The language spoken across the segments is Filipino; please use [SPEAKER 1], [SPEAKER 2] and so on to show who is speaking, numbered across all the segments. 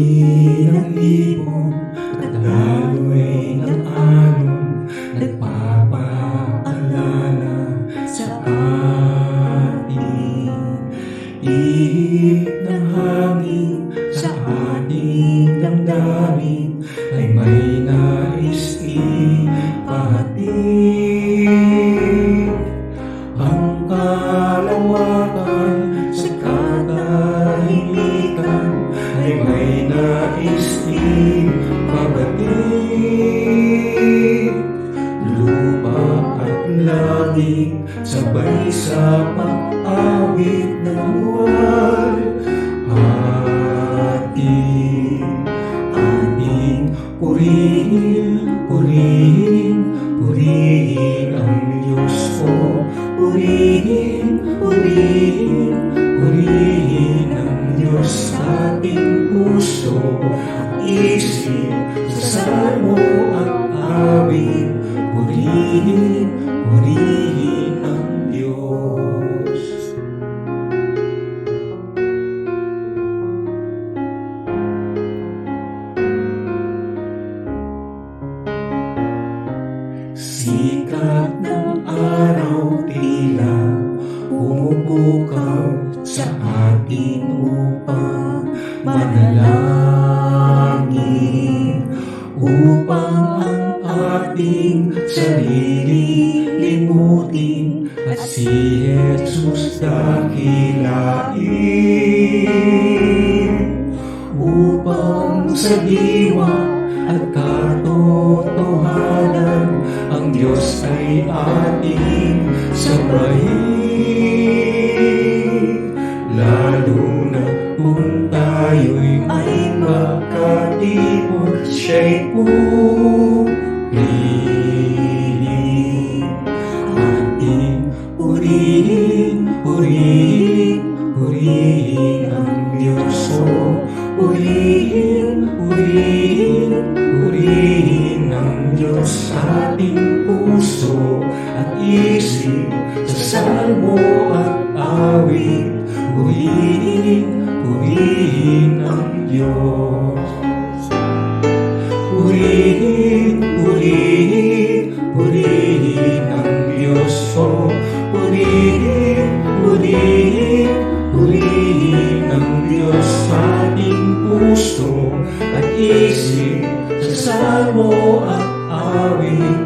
[SPEAKER 1] Huni ng ibon at lalo'y ng alon, nagpapaalala sa ating ihip ng hangin, sa ating damdamin ay may nais ipahatid. Ang kalawakan sa katahimikan ay may nais ipabatid. Lupa at langit sabay sa pag-awit ng luwal. Ating purihin, purihin, purihin ang Diyos ko. Purihin, purihin, purihin ang Diyos sa ating puso at isip, sa salmo at awit. Purihin, purihin ang Diyos. Sikat ng araw tila pumupukaw sa atin upang manalangin, upang ang ating sarili limutin at si Jesus dakilain, upang sa diwa at katotohanan ang Diyos ay ating sambahin. Lalo na kung tayo'y ay magkatipon, siya'y purihin. Ating purihin, purihin, purihin ang Diyos ko. Purihin, purihin, purihin ang Diyos sa ating puso at isip, sa salmo at awit. Purihin, purihin ang Diyos. Purihin, purihin, purihin ang Diyos ko. Purihin, purihin, purihin ang Diyos sa ating puso at isip, sa salmo at awit.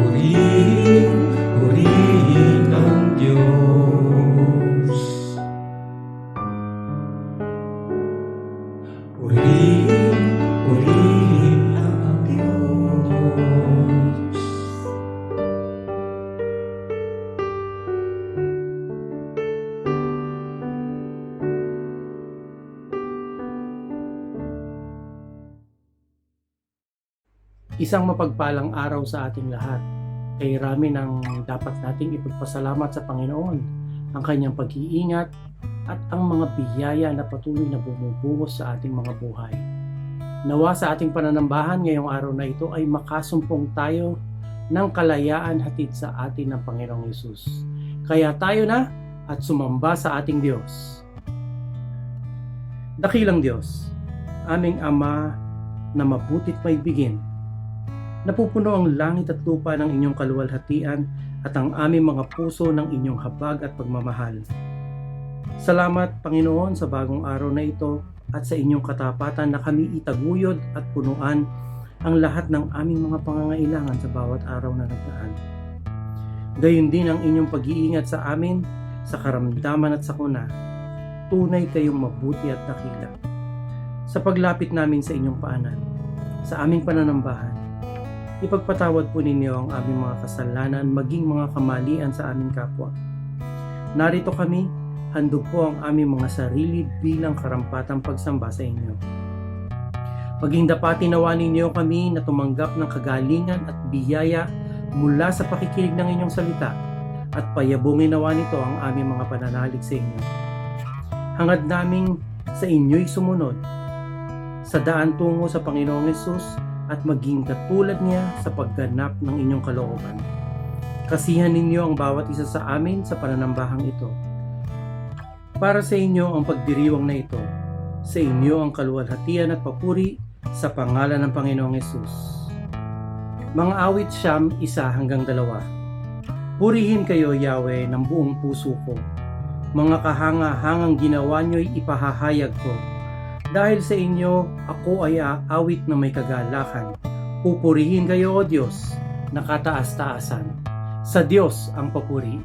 [SPEAKER 1] Purihin, purihin ang Diyos. Purihin, purihin ang Diyos.
[SPEAKER 2] Isang mapagpalang araw sa ating lahat. Kay rami ng dapat nating ipagpasalamat sa Panginoon, ang kanyang pag-iingat at ang mga biyaya na patuloy na bumubuhos sa ating mga buhay. Nawa sa ating pananambahan ngayong araw na ito ay makasumpong tayo ng kalayaan hatid sa atin ng Panginoong Hesus. Kaya tayo na at sumamba sa ating Diyos. Dakilang Diyos, aming Ama na mabuti't maibigin, napupuno ang langit at lupa ng inyong kaluwalhatian at ang aming mga puso ng inyong habag at pagmamahal. Salamat, Panginoon, sa bagong araw na ito at sa inyong katapatan na kami itaguyod at punuan ang lahat ng aming mga pangangailangan sa bawat araw na nagdaan. Gayon din ang inyong pag-iingat sa amin, sa karamdaman at sakuna. Tunay kayong mabuti at dakila. Sa paglapit namin sa inyong paanan, sa aming pananambahan, ipagpatawad po ninyo ang aming mga kasalanan, maging mga kamalian sa aming kapwa. Narito kami, handog po ang aming mga sarili bilang karampatang pagsamba sa inyo. Maging dapatin nawa ninyo kami na tumanggap ng kagalingan at biyaya mula sa pakikinig ng inyong salita at payabungin nawa nito ang aming mga pananalig sa inyo. Hangad naming sa inyo'y sumunod sa daan tungo sa Panginoong Hesus at maging katulad niya sa pagganap ng inyong kalooban. Kasihan ninyo ang bawat isa sa amin sa pananambahang ito. Para sa inyo ang pagdiriwang na ito, Sa inyo ang kaluwalhatian at papuri sa pangalan ng Panginoong Hesus. Mga awit 1-2. Purihin kayo, Yahweh, ng buong puso ko. Mga kahanga-hangang ginawa niyo'y ipahahayag ko. Dahil sa inyo, ako ay aawit na may kagalakan. Pupurihin kayo, O Diyos, na kataas-taasan. Sa Diyos ang papuri.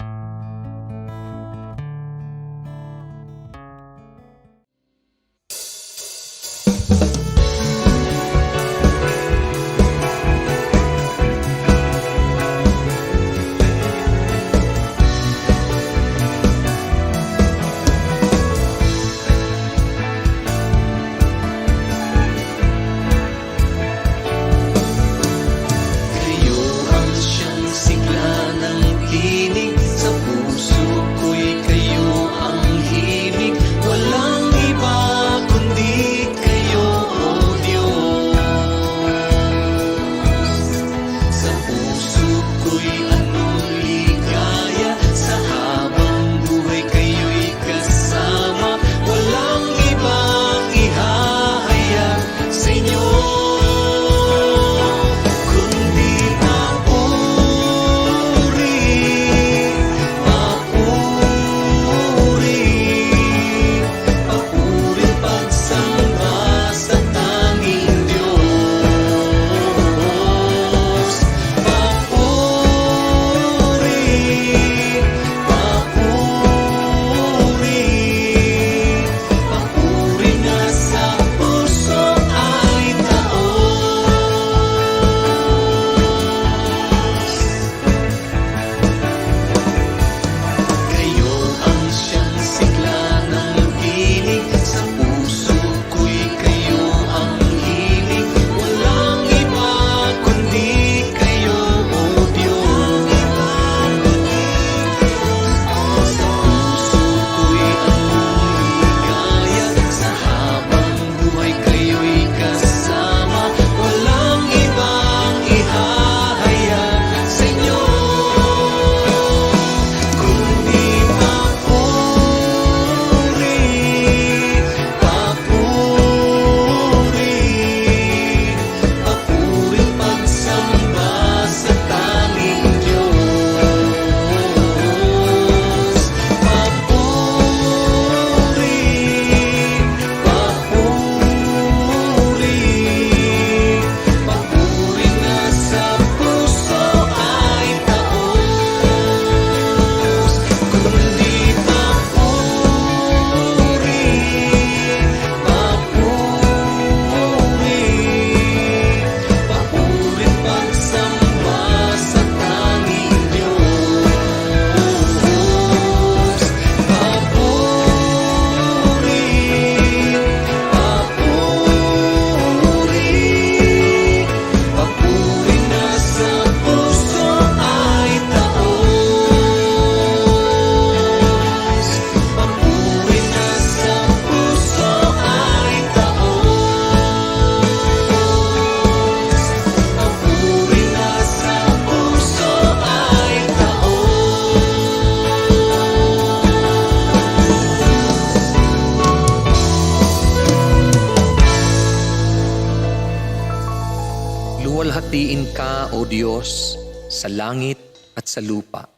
[SPEAKER 3] Luwalhatiin ka, O Diyos, sa langit at sa lupa.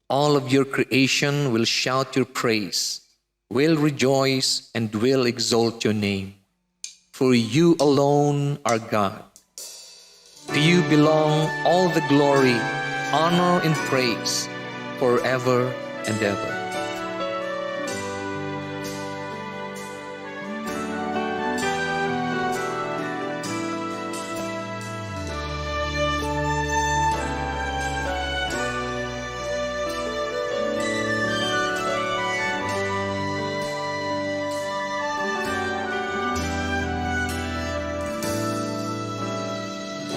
[SPEAKER 3] All of your creation will shout your praise, will rejoice and will exalt your name. For you alone are God. To you belong all the glory, honor, and praise forever and ever.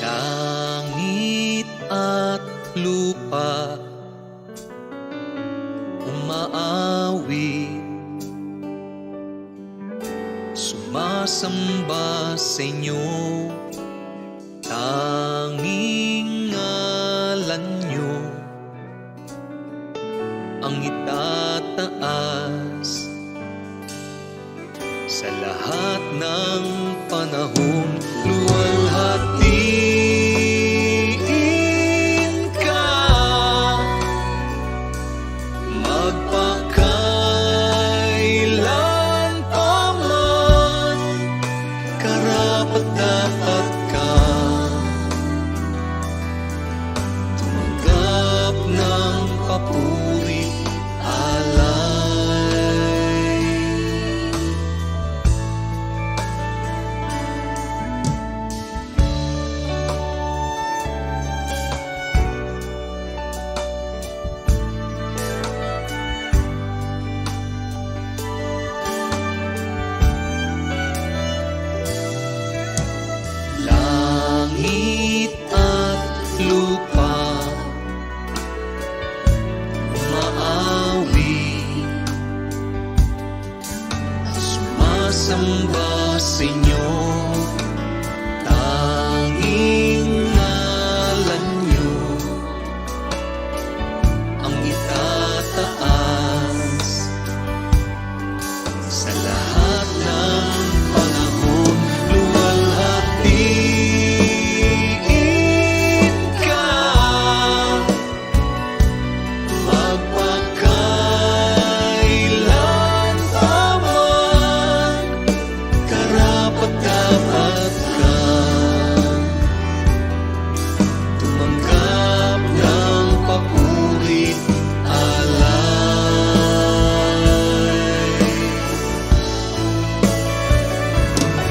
[SPEAKER 3] Langit at lupa umaawit, sumasamba sa inyo, tanging ngalan nyo ang itataas lahat ng panahon, luwalhatiin ka, magpakailan pa man, karapat-dapat ka, tumanggap ng papuri, alay. Langit at lupa, umaawi at sumasamba sa inyo, tanging ngalan niyo ang itataas sa lahat ng panahon, luwalhatiin ka, magpakailan pa man, karapat-dapat ka, tumanggap ng papuri, alay.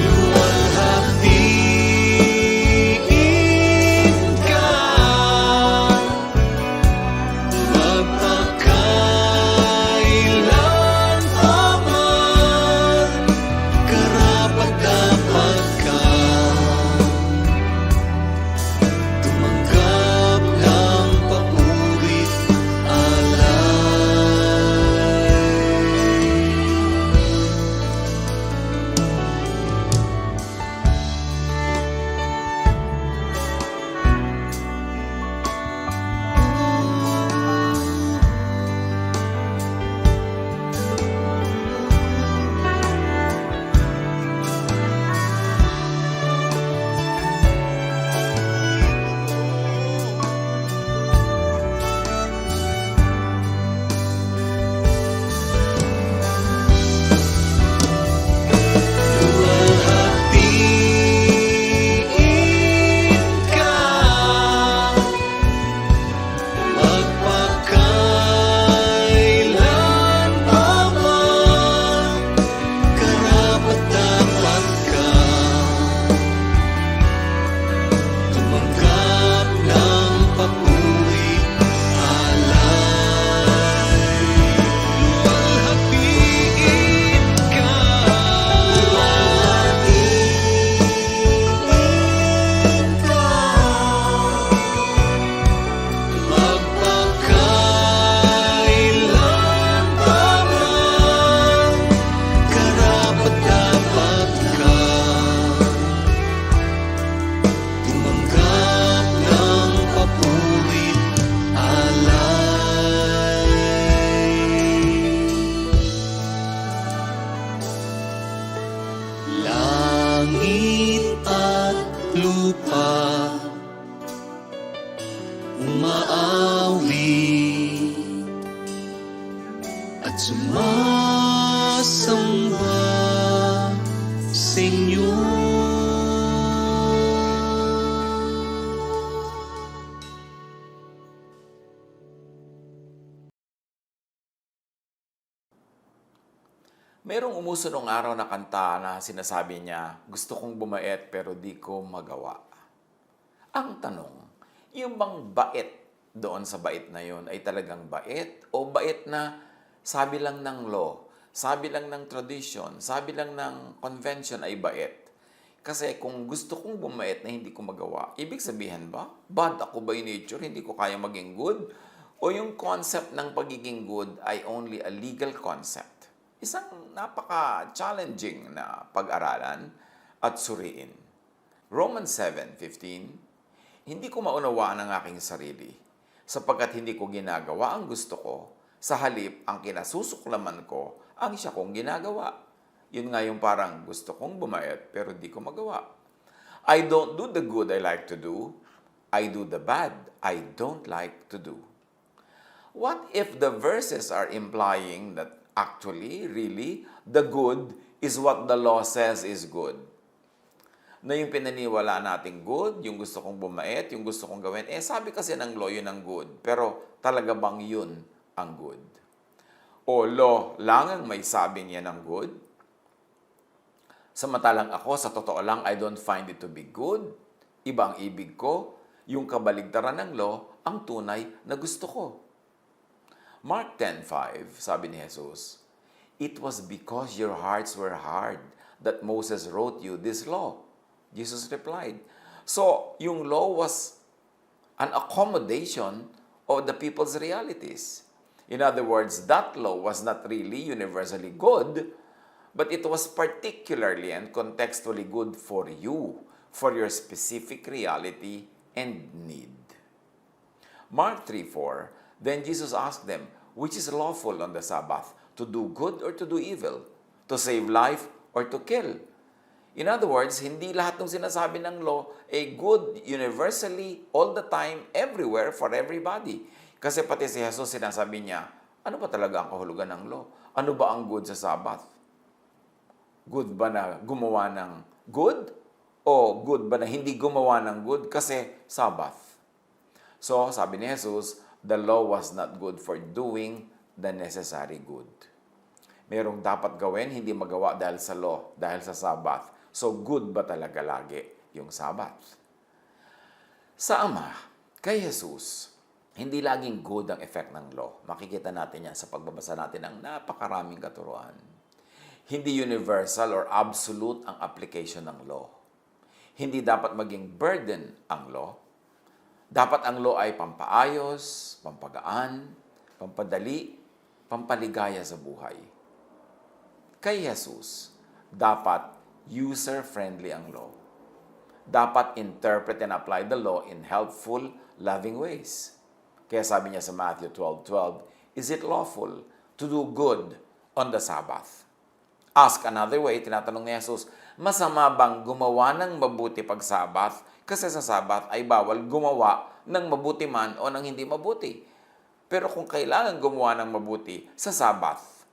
[SPEAKER 3] Luwalhatiin ka, magpakailan pa man, karapat-dapat ka, tumanggap ng papuri, alay. Luwalhatiin ka, magpakailan pa man, karapat-dapat ka, tumanggap ng papuri, alay. Luwalhatiin ka, magpakailan pa man, karapat-dapat ka, tumanggap ng papuri, alay. Langit at lupa, umaawi at sumasamba sa inyo.
[SPEAKER 4] Merong umuso nung araw na kanta na sinasabi niya, gusto kong bumait pero di ko magawa. Ang tanong, yung bang bait doon sa bait na yon ay talagang bait o bait na sabi lang ng law, sabi lang ng tradition, sabi lang ng convention ay bait? Kasi kung gusto kong bumait na hindi ko magawa, ibig sabihin ba, bad ako by nature, hindi ko kaya maging good? O yung concept ng pagiging good ay only a legal concept? Isang napaka-challenging na pag-aralan at suriin. Romans 7:15, hindi ko maunawaan ang aking sarili, sapagkat hindi ko ginagawa ang gusto ko, sa halip ang kinasusuklaman ko ang siya kong ginagawa. Yun nga yung parang gusto kong bumait pero di ko magawa. I don't do the good I like to do. I do the bad I don't like to do. What if the verses are implying that actually, really, the good is what the law says is good? Na yung pinaniwala nating good, yung gusto kong bumait, yung gusto kong gawin, sabi kasi ng law yun ang good. Pero talaga bang yun ang good? O law lang ang may sabi niya ng good? Samantalang ako, sa totoo lang, I don't find it to be good. Iba ang ibig ko, yung kabaligtaran ng law, ang tunay na gusto ko. Mark 10:5, sabi ni Jesus, "It was because your hearts were hard that Moses wrote you this law." Jesus replied. So, yung law was an accommodation of the people's realities. In other words, that law was not really universally good, but it was particularly and contextually good for you, for your specific reality and need. Mark 3:4, then Jesus asked them, "Which is lawful on the Sabbath, to do good or to do evil, to save life or to kill?" In other words, hindi lahat ng sinasabi ng law ay good universally, all the time, everywhere, for everybody. Kasi pati si Jesus sinasabi niya, ano ba talaga ang kahulugan ng law? Ano ba ang good sa Sabbath? Good ba na gumawa ng good? O good ba na hindi gumawa ng good kasi Sabbath? So, sabi ni Jesus, the law was not good for doing the necessary good. Merong dapat gawin, hindi magawa dahil sa law, dahil sa Sabbath. So, good ba talaga lagi yung Sabbath? Sa Ama, kay Jesus, hindi laging good ang effect ng law. Makikita natin yan sa pagbabasa natin ng napakaraming katuruan. Hindi universal or absolute ang application ng law. Hindi dapat maging burden ang law. Dapat ang law ay pampaayos, pampagaan, pampadali, pampaligaya sa buhay. Kay Jesus, dapat user-friendly ang law. Dapat interpret and apply the law in helpful, loving ways. Kaya sabi niya sa Matthew 12:12, "Is it lawful to do good on the Sabbath?" Ask another way, tinatanong ni Jesus, masama bang gumawa ng mabuti pag Sabbath? Kasi sa Sabbath ay bawal gumawa ng mabuti man o ng hindi mabuti. Pero kung kailangan gumawa ng mabuti sa Sabbath,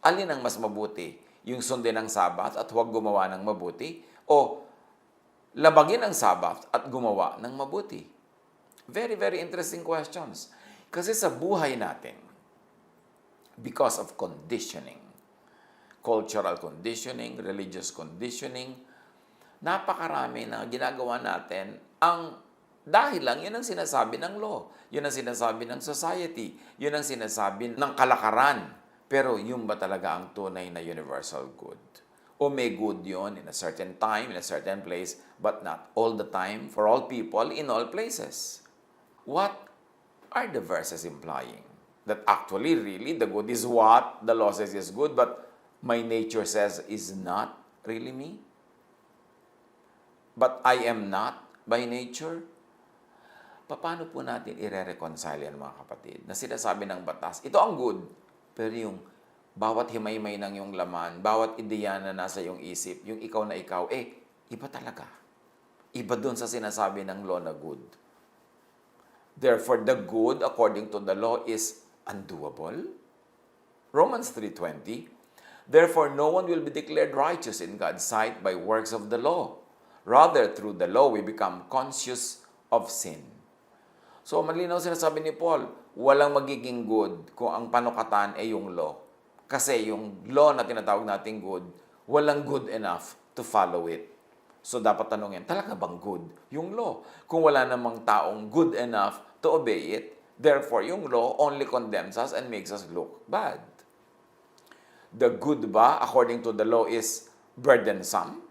[SPEAKER 4] alin ang mas mabuti? Yung sundin ang Sabbath at huwag gumawa ng mabuti? O labagin ang Sabbath at gumawa ng mabuti? Very, very interesting questions. Kasi sa buhay natin, because of conditioning, cultural conditioning, religious conditioning, napakarami na ginagawa natin ang dahil lang yun ang sinasabi ng law, yun ang sinasabi ng society, yun ang sinasabi ng kalakaran. Pero yung ba talaga ang tunay na universal good? O may good yun in a certain time, in a certain place, but not all the time, for all people, in all places. What are the verses implying? That actually, really, the good is what the law says is good, but my nature says is not really me? But I am not by nature? Paano po natin i-reconcile yan, mga kapatid? Na sinasabi ng batas, ito ang good, pero yung bawat himay-may ng yung laman, bawat ideya na nasa yung isip, yung ikaw na ikaw, iba talaga. Iba dun sa sinasabi ng law na good. Therefore, the good, according to the law, is undoable. Romans 3:20, "Therefore, no one will be declared righteous in God's sight by works of the law. Rather, through the law, we become conscious of sin." So, malinaw sinasabi ni Paul, walang magiging good kung ang panukatan ay yung law. Kasi yung law na tinatawag nating good, walang good enough to follow it. So, dapat tanungin, talaga bang good yung law? Kung wala namang taong good enough to obey it, therefore, yung law only condemns us and makes us look bad. The good ba, according to the law, is burdensome?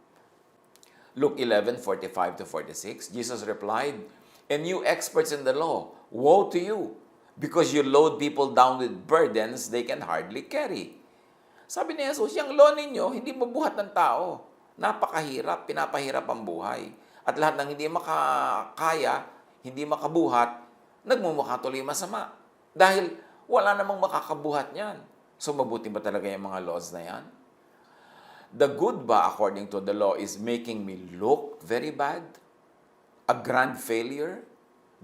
[SPEAKER 4] Luke 11:45-46, Jesus replied, "And you experts in the law, woe to you, because you load people down with burdens they can hardly carry." Sabi ni Jesus, yung law ninyo, hindi mabuhat ng tao. Napakahirap, pinapahirap ang buhay. At lahat ng hindi makakaya, hindi makabuhat, nagmumukha tuloy masama. Dahil wala namang makakabuhat niyan. So mabuti ba talaga yung mga laws na yan? The good ba according to the law is making me look very bad? A grand failure?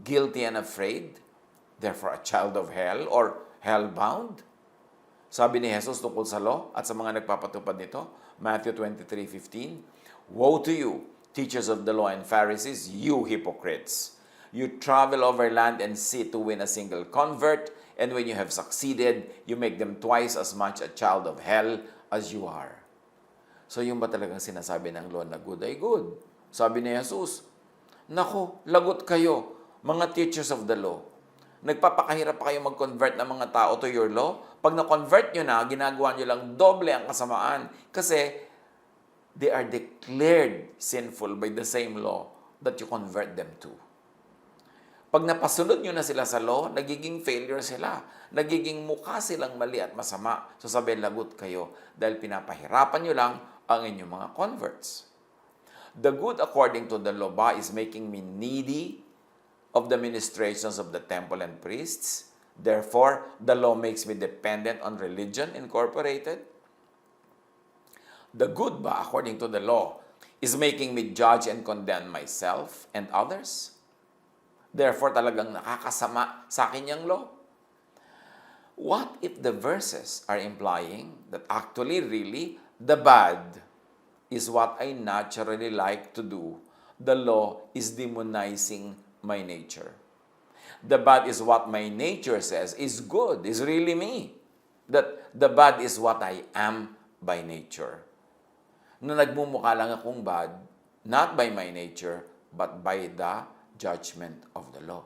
[SPEAKER 4] Guilty and afraid? Therefore, a child of hell or hell-bound? Sabi ni Jesus tungkol sa law at sa mga nagpapatupad nito, Matthew 23:15, "Woe to you, teachers of the law and Pharisees, you hypocrites! You travel over land and sea to win a single convert, and when you have succeeded, you make them twice as much a child of hell as you are." So yung ba talagang sinasabi ng law na good ay good? Sabi ni Jesus, "Nako, lagot kayo, mga teachers of the law. Nagpapakahirap pa kayo mag-convert ng mga tao to your law. Pag na-convert nyo na, ginagawa nyo lang doble ang kasamaan kasi they are declared sinful by the same law that you convert them to." Pag napasunod nyo na sila sa law, nagiging failure sila. Nagiging mukha silang mali at masama. So sabihin, lagot kayo dahil pinapahirapan nyo lang ang inyong mga converts. The good according to the law ba is making me needy of the ministrations of the temple and priests. Therefore, the law makes me dependent on religion incorporated. The good ba according to the law is making me judge and condemn myself and others. Therefore, talagang nakakasama sa akin yung law. What if the verses are implying that actually, really, the bad is what I naturally like to do? The law is demonizing my nature. The bad is what my nature says is good, is really me. That the bad is what I am by nature. Na nagmumukha lang akong bad, not by my nature, but by the judgment of the law.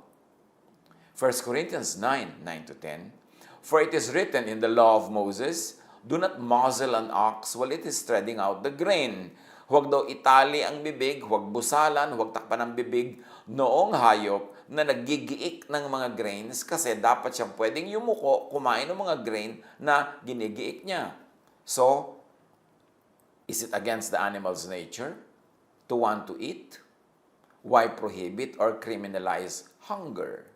[SPEAKER 4] 1 Corinthians 9:9-10, "For it is written in the law of Moses, do not muzzle an ox while it is treading out the grain. Huwag daw itali ang bibig, huwag busalan, huwag takpan ang bibig noong hayop na nagigiik ng mga grains kasi dapat siyang pwedeng yumuko, kumain ng mga grain na ginigiik niya." So, is it against the animal's nature to want to eat? Why prohibit or criminalize hunger?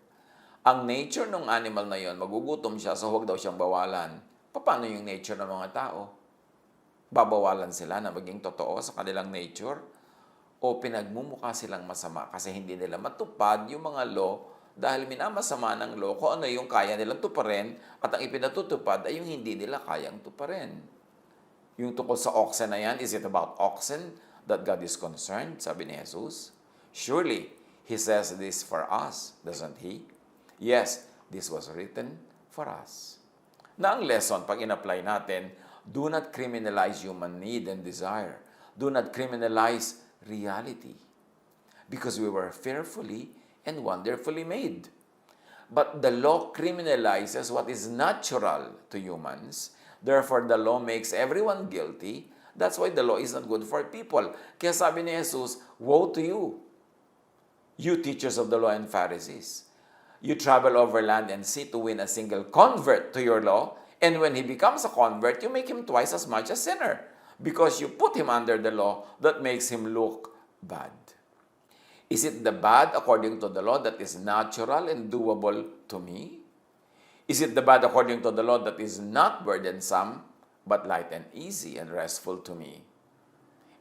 [SPEAKER 4] Ang nature ng animal na yon, magugutom siya, so huwag daw siyang bawalan. Paano yung nature ng mga tao? Babawalan sila na maging totoo sa kanilang nature? O pinagmumukha silang masama kasi hindi nila matupad yung mga law dahil minamasama ng law kung ano yung kaya nilang tuparin at ang ipinatutupad ay yung hindi nila kayang tuparin. Yung tungkol sa oxen na yan, is it about oxen that God is concerned? Sabi ni Jesus. Surely, He says this for us, doesn't He? Yes, this was written for us. Na ang lesson, pag in-apply natin, do not criminalize human need and desire. Do not criminalize reality. Because we were fearfully and wonderfully made. But the law criminalizes what is natural to humans. Therefore, the law makes everyone guilty. That's why the law is not good for people. Kaya sabi ni Jesus, woe to you, you teachers of the law and Pharisees. You travel over land and sea to win a single convert to your law, and when he becomes a convert, you make him twice as much a sinner because you put him under the law that makes him look bad. Is it the bad according to the law that is natural and doable to me? Is it the bad according to the law that is not burdensome, but light and easy and restful to me?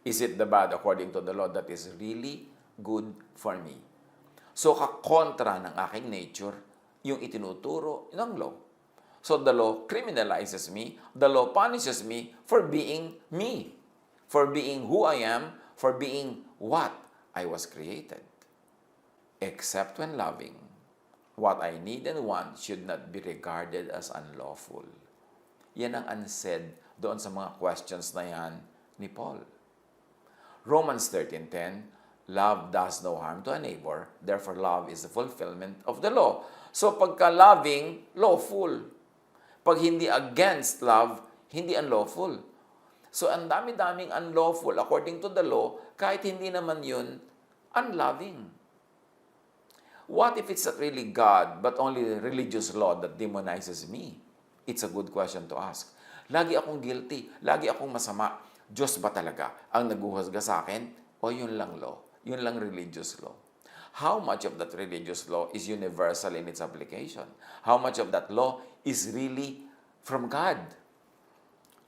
[SPEAKER 4] Is it the bad according to the law that is really good for me? So, kakontra ng aking nature, yung itinuturo ng law. So, the law criminalizes me. The law punishes me for being me. For being who I am. For being what I was created. Except when loving, what I need and want should not be regarded as unlawful. Yan ang unsaid doon sa mga questions na yan ni Paul. Romans 13:10, love does no harm to a neighbor, therefore love is the fulfillment of the law. So pagka-loving, lawful. Pag hindi against love, hindi unlawful. So ang dami-daming unlawful according to the law, kahit hindi naman yun unloving. What if it's not really God, but only religious law that demonizes me? It's a good question to ask. Lagi akong guilty, lagi akong masama. Diyos ba talaga ang naguhusga sa akin? O yun lang law? Yun lang religious law. How much of that religious law is universal in its application? How much of that law is really from God?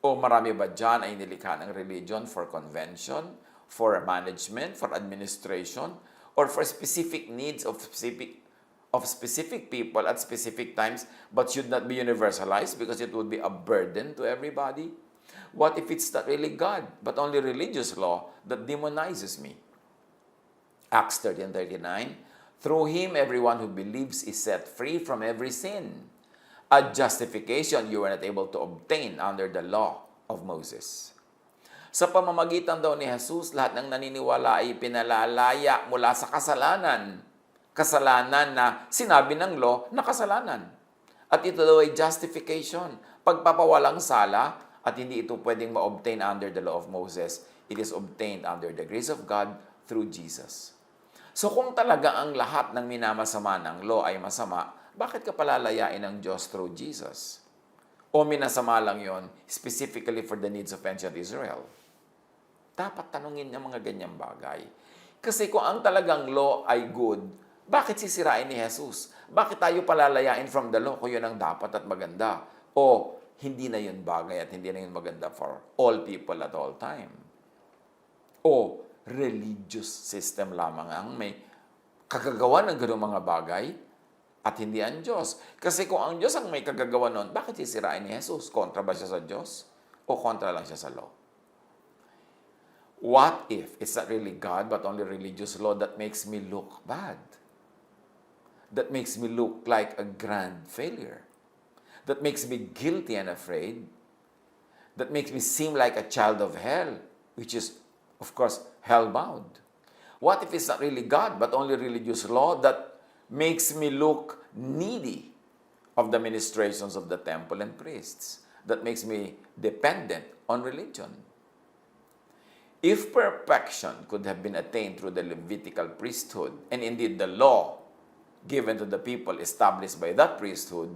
[SPEAKER 4] O marami ba dyan ay nilikha ng religion for convention, for management, for administration, or for specific needs of specific people at specific times, but should not be universalized because it would be a burden to everybody? What if it's not really God, but only religious law that demonizes me? Acts 13:39, through him everyone who believes is set free from every sin. A justification you were not able to obtain under the law of Moses. Sa pamamagitan daw ni Jesus, lahat ng naniniwala ay pinalalaya mula sa kasalanan. Kasalanan na sinabi ng law na kasalanan. At ito daw ay justification, pagpapawalang sala, at hindi ito pwedeng ma-obtain under the law of Moses. It is obtained under the grace of God through Jesus. So kung talaga ang lahat ng minamasama ng law ay masama, bakit ka palalayain ng Diyos through Jesus? O minasama lang yon specifically for the needs of ancient Israel? Dapat tanungin niya mga ganyang bagay. Kasi kung ang talagang law ay good, bakit sisirain ni Jesus? Bakit tayo palalayain from the law kung yun ang dapat at maganda? O hindi na yun bagay at hindi na yun maganda for all people at all time? O religious system lamang ang may kagagawa ng gano'ng mga bagay at hindi ang Diyos? Kasi kung ang Diyos ang may kagagawa nun, bakit sisirain ni Jesus? Kontra ba siya sa Diyos? O kontra lang siya sa law? What if it's not really God but only religious law that makes me look bad? That makes me look like a grand failure? That makes me guilty and afraid? That makes me seem like a child of hell, which is, of course, hell-bound? What if it's not really God but only religious law that makes me look needy of the ministrations of the temple and priests? That makes me dependent on religion? If perfection could have been attained through the Levitical priesthood, and indeed the law given to the people established by that priesthood,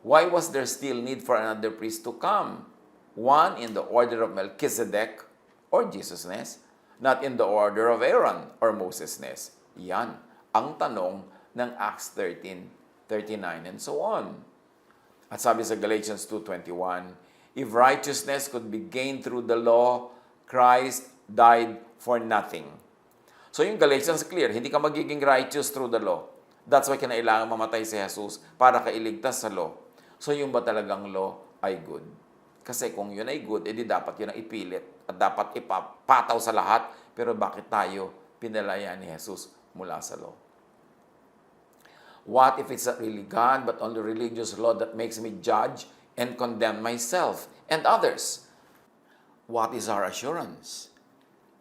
[SPEAKER 4] why was there still need for another priest to come? One in the order of Melchizedek or Jesusness, not in the order of Aaron or Mosesness. Yan ang tanong ng Acts 13:39 and so on. At sabi sa Galatians 2:21, if righteousness could be gained through the law, Christ died for nothing. So yung Galatians clear, hindi ka magiging righteous through the law. That's why kinailangan mamatay si Jesus para kailigtas sa law. So yung ba talagang law ay good? Kasi kung yun ay good, edi dapat yun ang ipilit at dapat ipapataw sa lahat. Pero bakit tayo pinalaya ni Jesus mula sa law? What if it's not really God but only religious law that makes me judge and condemn myself and others? What is our assurance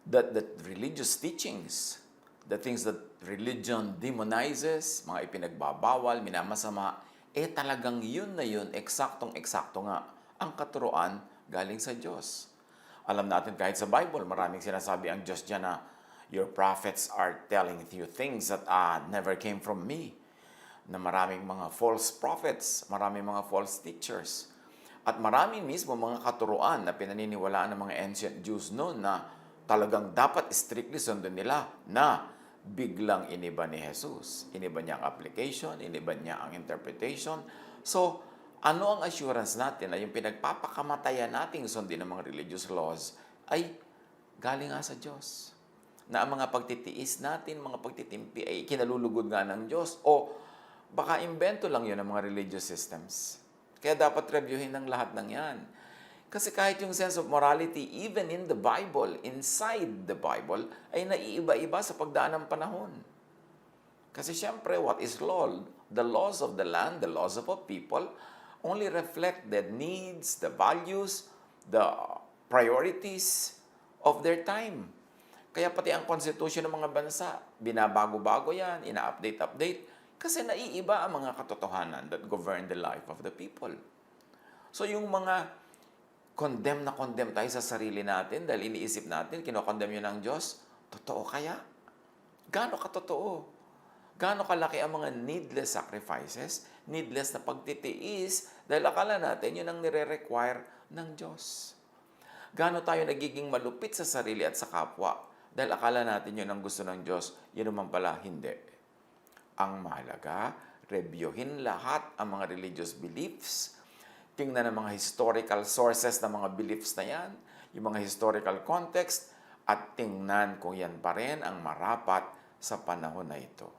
[SPEAKER 4] that the religious teachings, the things that religion demonizes, mga ipinagbabawal, minamasama, talagang yun na yun, eksaktong-eksakto nga, ang katuruan galing sa Diyos. Alam natin kahit sa Bible, maraming sinasabi ang Diyos dyan na your prophets are telling you things that never came from me. Na maraming mga false prophets, maraming mga false teachers. At maraming mismo mga katuruan na pinaniniwalaan ng mga ancient Jews noon na talagang dapat strictly sundin nila na biglang iniba ni Jesus. Iniba niya ang application, iniba niya ang interpretation. So, ano ang assurance natin na yung pinagpapakamatayan nating sundin ng mga religious laws ay galing nga sa Diyos? Na ang mga pagtitiis natin, mga pagtitimpi ay kinalulugod nga ng Diyos o baka imbento lang yun ng mga religious systems. Kaya dapat reviewin ng lahat ng yan. Kasi kahit yung sense of morality, even in the Bible, inside the Bible, ay naiiba-iba sa pagdaan ng panahon. Kasi syempre, what is law? The laws of the land, the laws of a people, only reflect the needs, the values, the priorities of their time. Kaya pati ang constitution ng mga bansa, binabago-bago yan, ina-update-update, kasi naiiba ang mga katotohanan that govern the life of the people. So yung mga condemn tayo sa sarili natin dahil iniisip natin, kinokondemn yun ng Diyos, totoo kaya? Gaano katotoo? Gaano kalaki ang mga needless sacrifices, needless na pagtitiis, dahil akala natin yun ang nire-require ng Diyos. Gaano tayo nagiging malupit sa sarili at sa kapwa, dahil akala natin yun ang gusto ng Diyos, yun naman pala hindi. Ang mahalaga, reviewin lahat ang mga religious beliefs, tingnan ang mga historical sources ng mga beliefs na yan, yung mga historical context, at tingnan kung yan pa rin ang marapat sa panahon na ito.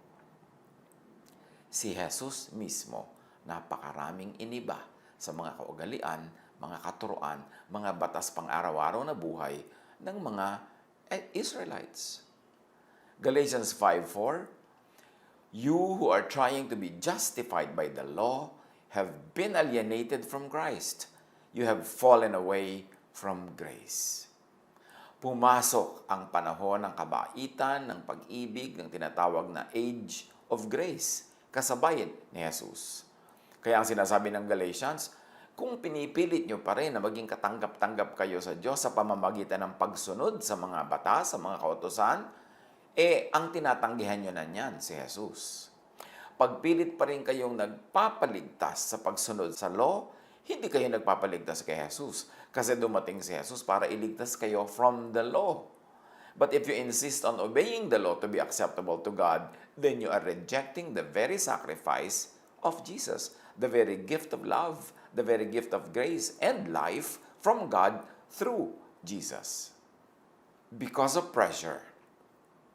[SPEAKER 4] Si Jesus mismo, napakaraming iniba sa mga kaugalian, mga katuruan, mga batas pang-araw-araw na buhay ng mga Israelites. Galatians 5:4, you who are trying to be justified by the law have been alienated from Christ. You have fallen away from grace. Pumasok ang panahon ng kabaitan, ng pag-ibig, ng tinatawag na age of grace, kasabay ni Jesus. Kaya ang sinasabi ng Galatians, kung pinipilit nyo pa rin na maging katanggap-tanggap kayo sa Diyos sa pamamagitan ng pagsunod sa mga batas, sa mga kautusan, ang tinatanggihan nyo na niyan, si Jesus. Pagpilit pa rin kayong nagpapaligtas sa pagsunod sa law, hindi kayo nagpapaligtas kay Jesus. Kasi dumating si Jesus para iligtas kayo from the law. But if you insist on obeying the law to be acceptable to God, then you are rejecting the very sacrifice of Jesus, the very gift of love, the very gift of grace and life from God through Jesus. Because of pressure,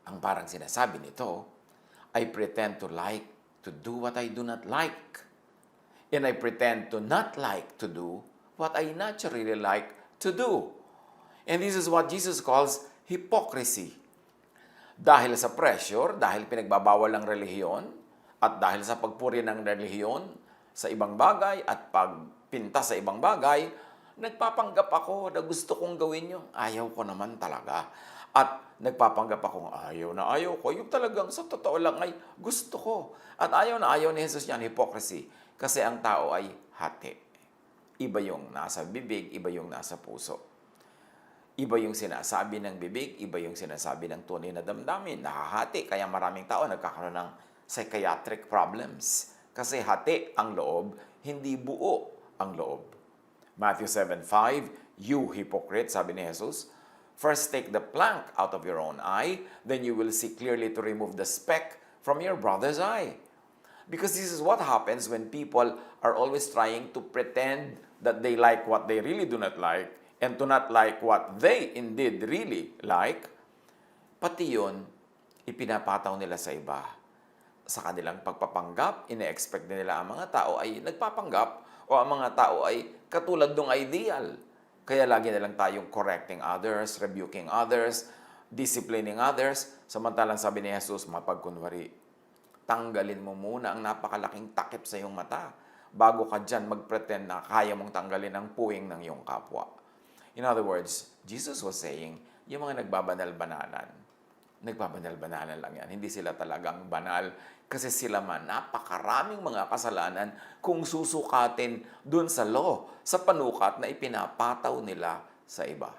[SPEAKER 4] ang parang sinasabi nito, I pretend to like to do what I do not like. And I pretend to not like to do what I naturally like to do. And this is what Jesus calls hypocrisy. Dahil sa pressure, dahil pinagbabawal ng relihiyon, at dahil sa pagpuri ng relihiyon sa ibang bagay at pagpinta sa ibang bagay, nagpapanggap ako na gusto kong gawin yun. Ayaw ko naman talaga. At nagpapanggap akong ayaw na ayaw ko. Yung talagang sa totoo lang ay gusto ko. At ayaw na ayaw ni Jesus yan, hypocrisy. Kasi ang tao ay hati. Iba yung nasa bibig, iba yung nasa puso. Iba yung sinasabi ng bibig, iba yung sinasabi ng tunay na damdamin. Nakahati, kaya maraming tao nagkakaroon ng psychiatric problems. Kasi hati ang loob, hindi buo ang loob. Matthew 7:5, you hypocrite, sabi ni Jesus, first take the plank out of your own eye, then you will see clearly to remove the speck from your brother's eye. Because this is what happens when people are always trying to pretend that they like what they really do not like and to not like what they indeed really like. Pati yun, ipinapataw nila sa iba. Sa kanilang pagpapanggap, ine-expect nila ang mga tao ay nagpapanggap o ang mga tao ay katulad ng ideal. Kaya lagi na lang tayong correcting others, rebuking others, disciplining others. Samantalang sabi ni Jesus, mapagkunwari, tanggalin mo muna ang napakalaking takip sa iyong mata bago ka dyan mag-pretend na kaya mong tanggalin ang puwing ng iyong kapwa. In other words, Jesus was saying, yung mga nagbabanal-banalan lang yan. Hindi sila talagang banal kasi sila man napakaraming mga kasalanan kung susukatin dun sa law, sa panukat na ipinapataw nila sa iba.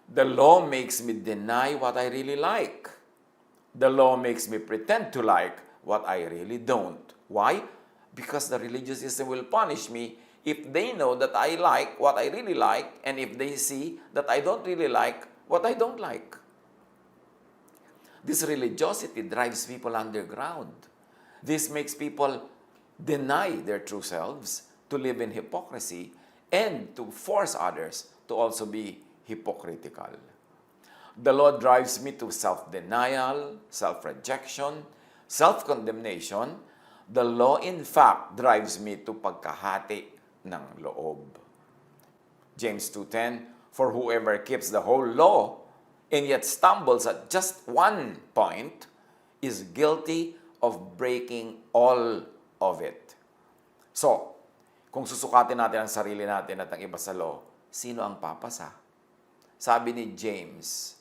[SPEAKER 4] The law makes me deny what I really like. The law makes me pretend to like what I really don't. Why? Because the religious system will punish me if they know that I like what I really like and if they see that I don't really like what I don't like. This religiosity drives people underground. This makes people deny their true selves, to live in hypocrisy, and to force others to also be hypocritical. The law drives me to self-denial, self-rejection, self-condemnation. The law, in fact, drives me to pagkahati ng loob. James 2:10, for whoever keeps the whole law and yet stumbles at just one point is guilty of breaking all of it. So, kung susukatin natin ang sarili natin at ang iba sa law, sino ang papasa? Sabi ni James,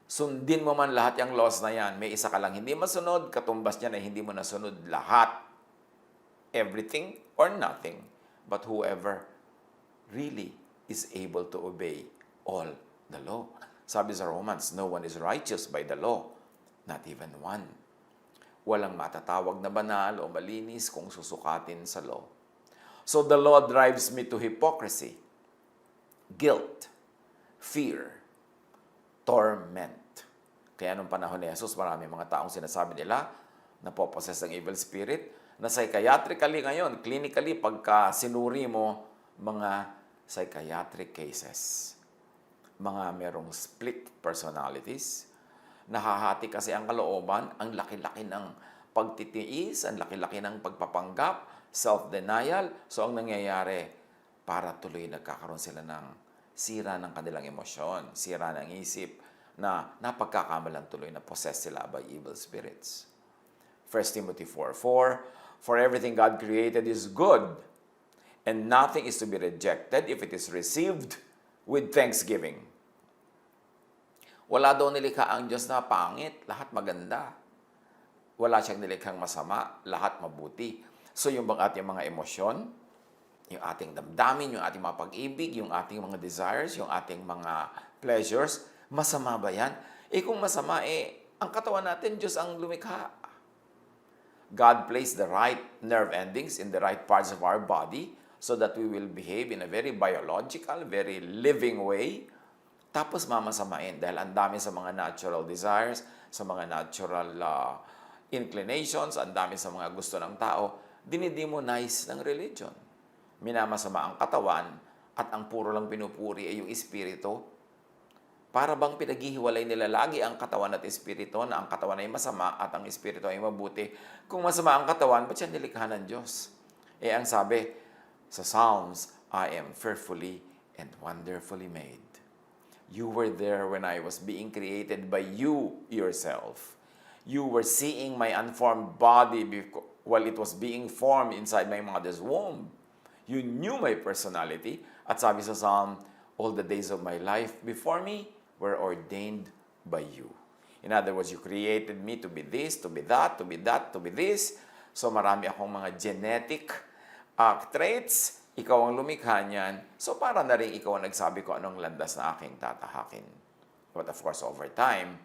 [SPEAKER 4] sundin mo man lahat yung laws na yan, may isa ka lang hindi masunod, katumbas niya na hindi mo nasunod lahat. Everything or nothing. But whoever really is able to obey all the law. Sabi sa Romans, no one is righteous by the law, not even one. Walang matatawag na banal o malinis kung susukatin sa law. So the law drives me to hypocrisy, guilt, fear, torment. Kaya nung panahon ni Jesus, marami mga taong sinasabi nila na poposes ng evil spirit na psychiatrically ngayon, clinically, pagka sinuri mo, mga psychiatric cases. Mga merong split personalities. Nahahati kasi ang kalooban, ang laki-laki ng pagtitiis, ang laki-laki ng pagpapanggap, self-denial. So, ang nangyayari, para tuloy nagkakaroon sila ng sira ng kanilang emosyon, sira ng isip, na napagkakamalan tuloy na possessed sila by evil spirits. 1 Timothy 4:4, "For everything God created is good, and nothing is to be rejected if it is received with thanksgiving." Wala daw nilikha ang Diyos na pangit, lahat maganda. Wala siyang nilikhang masama, lahat mabuti. So yung ating mga emosyon, yung ating damdamin, yung ating mga pag-ibig, yung ating mga desires, yung ating mga pleasures, masama ba yan? Kung masama, ang katawan natin, Diyos ang lumikha. God placed the right nerve endings in the right parts of our body so that we will behave in a very biological, very living way. Tapos mamasamain dahil ang dami sa mga natural desires, sa mga natural inclinations, ang dami sa mga gusto ng tao, dinidemonize ng religion. Minamasama ang katawan at ang puro lang pinupuri ay yung espiritu. Para bang pinaghihiwalay nila lagi ang katawan at espiritu, na ang katawan ay masama at ang espiritu ay mabuti. Kung masama ang katawan, ba't siya nilikha ng Diyos? Ang sabi sa Psalms, "I am fearfully and wonderfully made." You were there when I was being created by you yourself. You were seeing my unformed body while it was being formed inside my mother's womb. You knew my personality. At sabi sa Psalm, "All the days of my life before me were ordained by you." In other words, you created me to be this, to be that, to be that, to be this. So marami akong mga genetic traits. Ikaw ang lumikha niyan. So para na rin ikaw ang nagsabi ko anong landas na aking tatahakin. But of course, over time,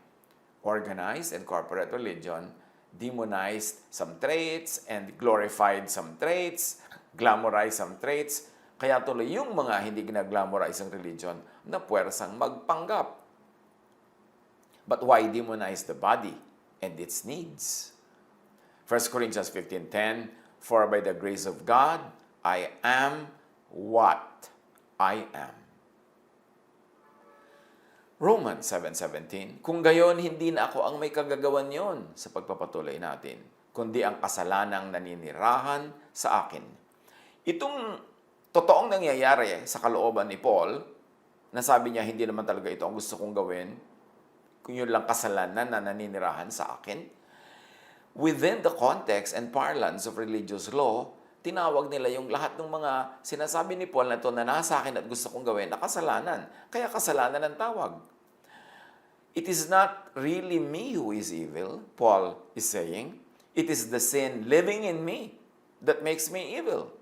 [SPEAKER 4] organized and corporate religion demonized some traits and glorified some traits, glamorized some traits. Kaya tuloy yung mga hindi ginaglamorize ang religion na puwersang magpanggap. But why demonize the body and its needs? 1 Corinthians 15:10, "For by the grace of God, I am what I am." Romans 7:17, "Kung gayon, hindi na ako ang may kagagawan yon sa pagpapatuloy natin, kundi ang kasalanang naninirahan sa akin." Itong totoong nangyayari sa kalooban ni Paul, na sabi niya, hindi naman talaga ito ang gusto kong gawin, kung yun lang kasalanan na naninirahan sa akin, within the context and parlance of religious law, tinawag nila yung lahat ng mga sinasabi ni Paul na ito na nasa akin at gusto kong gawin na kasalanan. Kaya kasalanan ang tawag. It is not really me who is evil, Paul is saying. It is the sin living in me that makes me evil.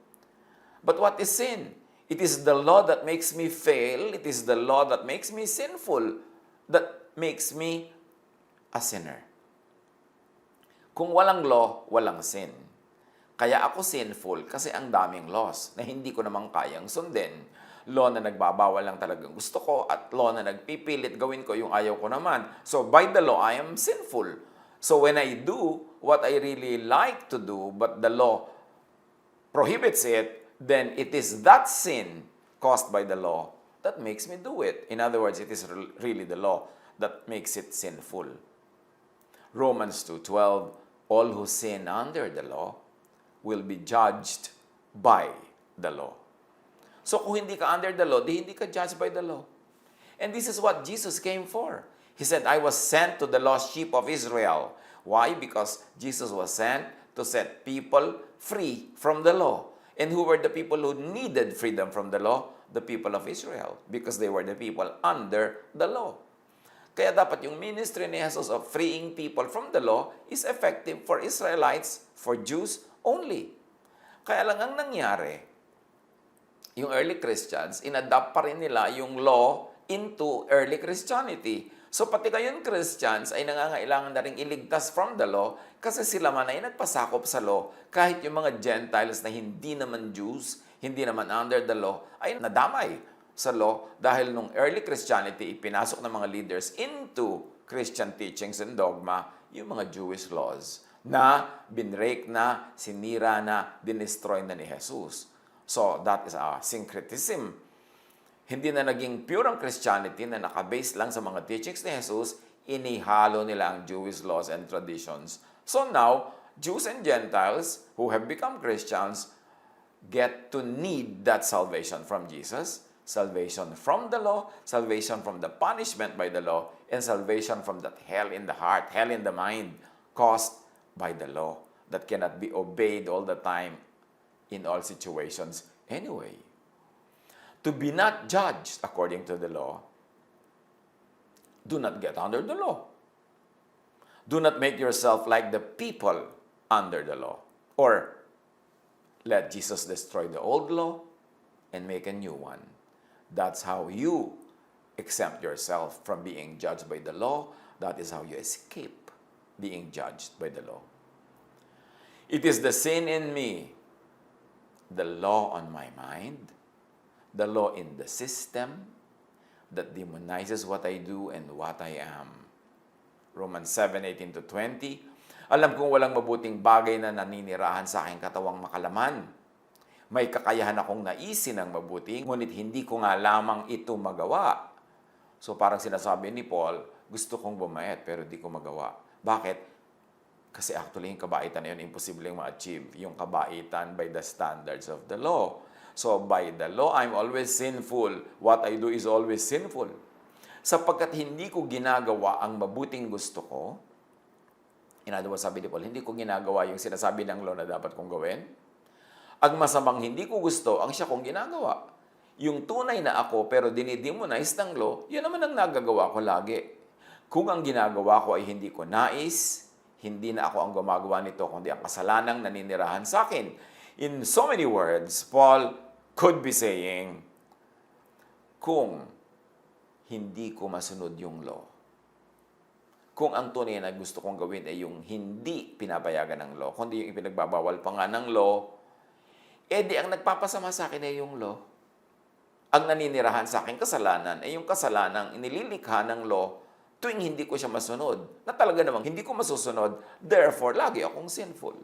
[SPEAKER 4] But what is sin? It is the law that makes me fail. It is the law that makes me sinful, that makes me a sinner. Kung walang law, walang sin. Kaya ako sinful kasi ang daming laws na hindi ko namang kayang sundin. Law na nagbabawal lang talagang gusto ko at law na nagpipilit gawin ko yung ayaw ko naman. So by the law, I am sinful. So when I do what I really like to do, but the law prohibits it, then it is that sin caused by the law that makes me do it. In other words, it is really the law that makes it sinful. Romans 2:12, "All who sin under the law will be judged by the law." So kung hindi ka under the law, hindi ka judged by the law. And this is what Jesus came for. He said, "I was sent to the lost sheep of Israel." Why? Because Jesus was sent to set people free from the law. And who were the people who needed freedom from the law? The people of Israel. Because they were the people under the law. Kaya dapat yung ministry ni Jesus of freeing people from the law is effective for Israelites, for Jews only. Kaya lang ang nangyari, yung early Christians, inadapt pa rin nila yung law into early Christianity. So pati kayong Christians ay nangangailangan na rin iligtas from the law kasi sila man ay nagpasakop sa law. Kahit yung mga Gentiles na hindi naman Jews, hindi naman under the law, ay nadamay sa law dahil nung early Christianity, ipinasok ng mga leaders into Christian teachings and dogma yung mga Jewish laws. na binrake na, sinira na, dinestroy na ni Jesus. So, that is a syncretism. Hindi na naging pure ang Christianity na nakabase lang sa mga teachings ni Jesus, inihalo nila ang Jewish laws and traditions. So now, Jews and Gentiles who have become Christians get to need that salvation from Jesus, salvation from the law, salvation from the punishment by the law, and salvation from that hell in the heart, hell in the mind, caused by the law that cannot be obeyed all the time in all situations anyway. To be not judged according to the law, do not get under the law. Do not make yourself like the people under the law. Or let Jesus destroy the old law and make a new one. That's how you exempt yourself from being judged by the law. That is how you escape being judged by the law. It is the sin in me, the law on my mind, the law in the system that demonizes what I do and what I am. Romans 7:18-20. Alam kong walang mabuting bagay na naninirahan sa aking katawang makalaman. May kakayahan akong naisin ng mabuti, ngunit hindi ko nga lamang ito magawa. So parang sinasabi ni Paul, gusto kong bumait pero di ko magawa. Bakit? Kasi actually yung kabaitan na yun, imposibleng ma-achieve. Yung kabaitan by the standards of the law. So by the law, I'm always sinful. What I do is always sinful. Sapagkat hindi ko ginagawa ang mabuting gusto ko, in other words, sabi ni Paul, hindi ko ginagawa yung sinasabi ng law na dapat kong gawin. Ang masamang hindi ko gusto, ang siya kong ginagawa. Yung tunay na ako pero dinidemonize ng law, yun naman ang nagagawa ko lagi. Kung ang ginagawa ko ay hindi ko nais, hindi na ako ang gumagawa nito, kundi ang kasalanang naninirahan sa akin. In so many words, Paul could be saying, kung hindi ko masunod yung law, kung ang tunay na gusto kong gawin ay yung hindi pinapayagan ng law, kundi yung ipinagbabawal pa nga ng law, di ang nagpapasama sa akin ay yung law. Ang naninirahan sa akin kasalanan ay yung kasalanang inililikha ng law tuwing hindi ko siya masunod. Na talaga namang hindi ko masusunod, therefore, lagi akong sinful.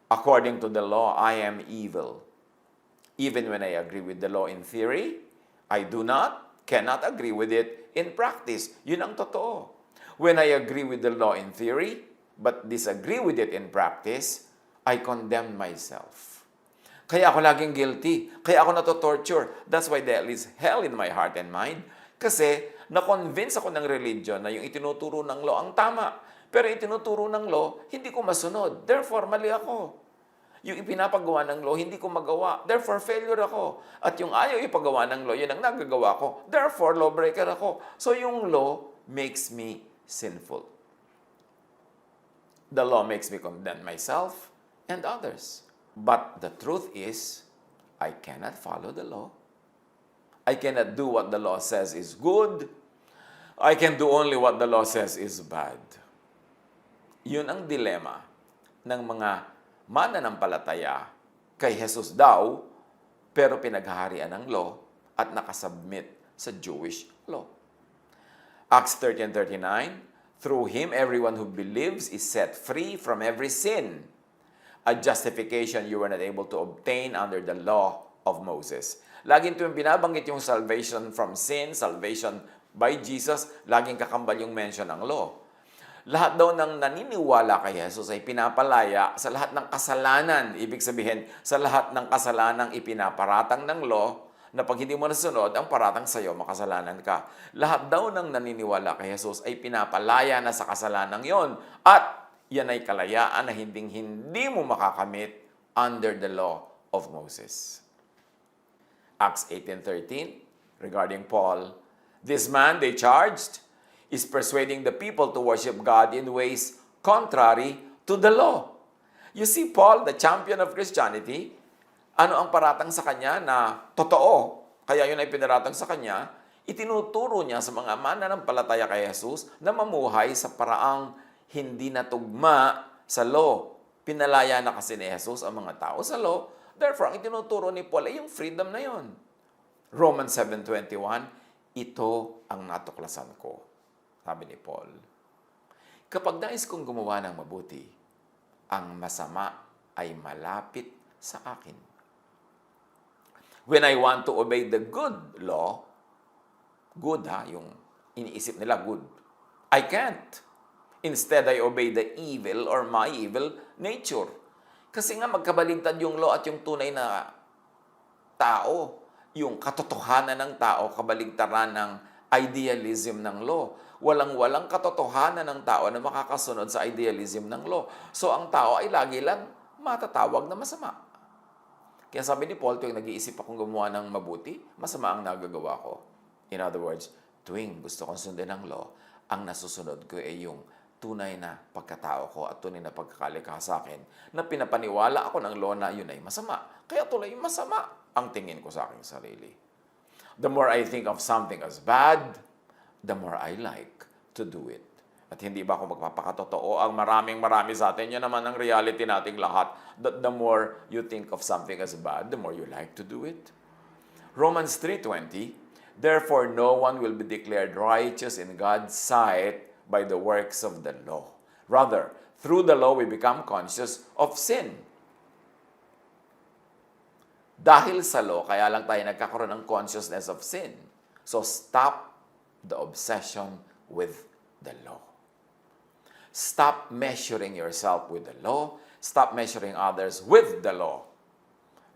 [SPEAKER 4] According to the law, I am evil. Even when I agree with the law in theory, I cannot agree with it in practice. Yun ang totoo. When I agree with the law in theory, but disagree with it in practice, I condemn myself. Kaya ako laging guilty. Kaya ako nato-torture. That's why there is hell in my heart and mind. Kasi na-convince ako ng religion na yung itinuturo ng law ang tama. Pero itinuturo ng law, hindi ko masunod. Therefore, mali ako. Yung ipinapagawa ng law, hindi ko magawa. Therefore, failure ako. At yung ayaw ipagawa ng law, yun ang nagagawa ko. Therefore, lawbreaker ako. So yung law makes me sinful. The law makes me condemn myself and others. But the truth is, I cannot follow the law. I cannot do what the law says is good. I can do only what the law says is bad. Yun ang dilema ng mga mananampalataya kay Jesus daw, pero pinaghaharian ng law at nakasubmit sa Jewish law. Acts 13:39, through Him, everyone who believes is set free from every sin, a justification you were not able to obtain under the law of Moses. Laging ito yung binabanggit yung salvation from sin, salvation by Jesus, laging kakambal yung mention ng law. Lahat daw ng naniniwala kay Jesus ay pinapalaya sa lahat ng kasalanan. Ibig sabihin, sa lahat ng kasalanang ipinaparatang ng law, na pag hindi mo nasunod, ang paratang sa'yo, makasalanan ka. Lahat daw ng naniniwala kay Jesus ay pinapalaya na sa kasalanang yon. At yan ay kalayaan na hindi mo makakamit under the law of Moses. Acts 18:13, regarding Paul, this man they charged is persuading the people to worship God in ways contrary to the law. You see, Paul, the champion of Christianity, ano ang paratang sa kanya na totoo, kaya yun ay pinaratang sa kanya, itinuturo niya sa mga mananampalataya kay Jesus na mamuhay sa paraang hindi natugma sa law. Pinalaya na kasi ni Jesus ang mga tao sa law. Therefore, ang itinuturo ni Paul ay yung freedom na yun. Romans 7:21, ito ang natuklasan ko, sabi ni Paul. Kapag nais kong gumawa ng mabuti, ang masama ay malapit sa akin. When I want to obey the good law, good yung iniisip nila good, I can't. Instead, I obey the evil or my evil nature. Kasi nga magkabaligtad yung law at yung tunay na tao. Yung katotohanan ng tao, kabaligtaran ng idealism ng law. Walang-walang katotohanan ng tao na makakasunod sa idealism ng law. So, ang tao ay lagi lang matatawag na masama. Kaya sabi ni Paul, tuwing nag-iisip akong gumawa ng mabuti, masama ang nagagawa ko. In other words, tuwing gusto kong sundin ang law, ang nasusunod ko ay yung tunay na pagkatao ko at tunay na pagkakalikha sa akin na pinapaniwala ako ng law na yun ay masama. Kaya tuloy masama ang tingin ko sa aking sarili. The more I think of something as bad, the more I like to do it. At hindi ba ako magpapakatotoo? Ang maraming-marami sa atin, yan naman ang reality nating lahat. That the more you think of something as bad, the more you like to do it. Romans 3:20, therefore no one will be declared righteous in God's sight by the works of the law. Rather, through the law we become conscious of sin. Dahil sa law, kaya lang tayo nagkakaroon ng consciousness of sin. So stop the obsession with the law. Stop measuring yourself with the law. Stop measuring others with the law.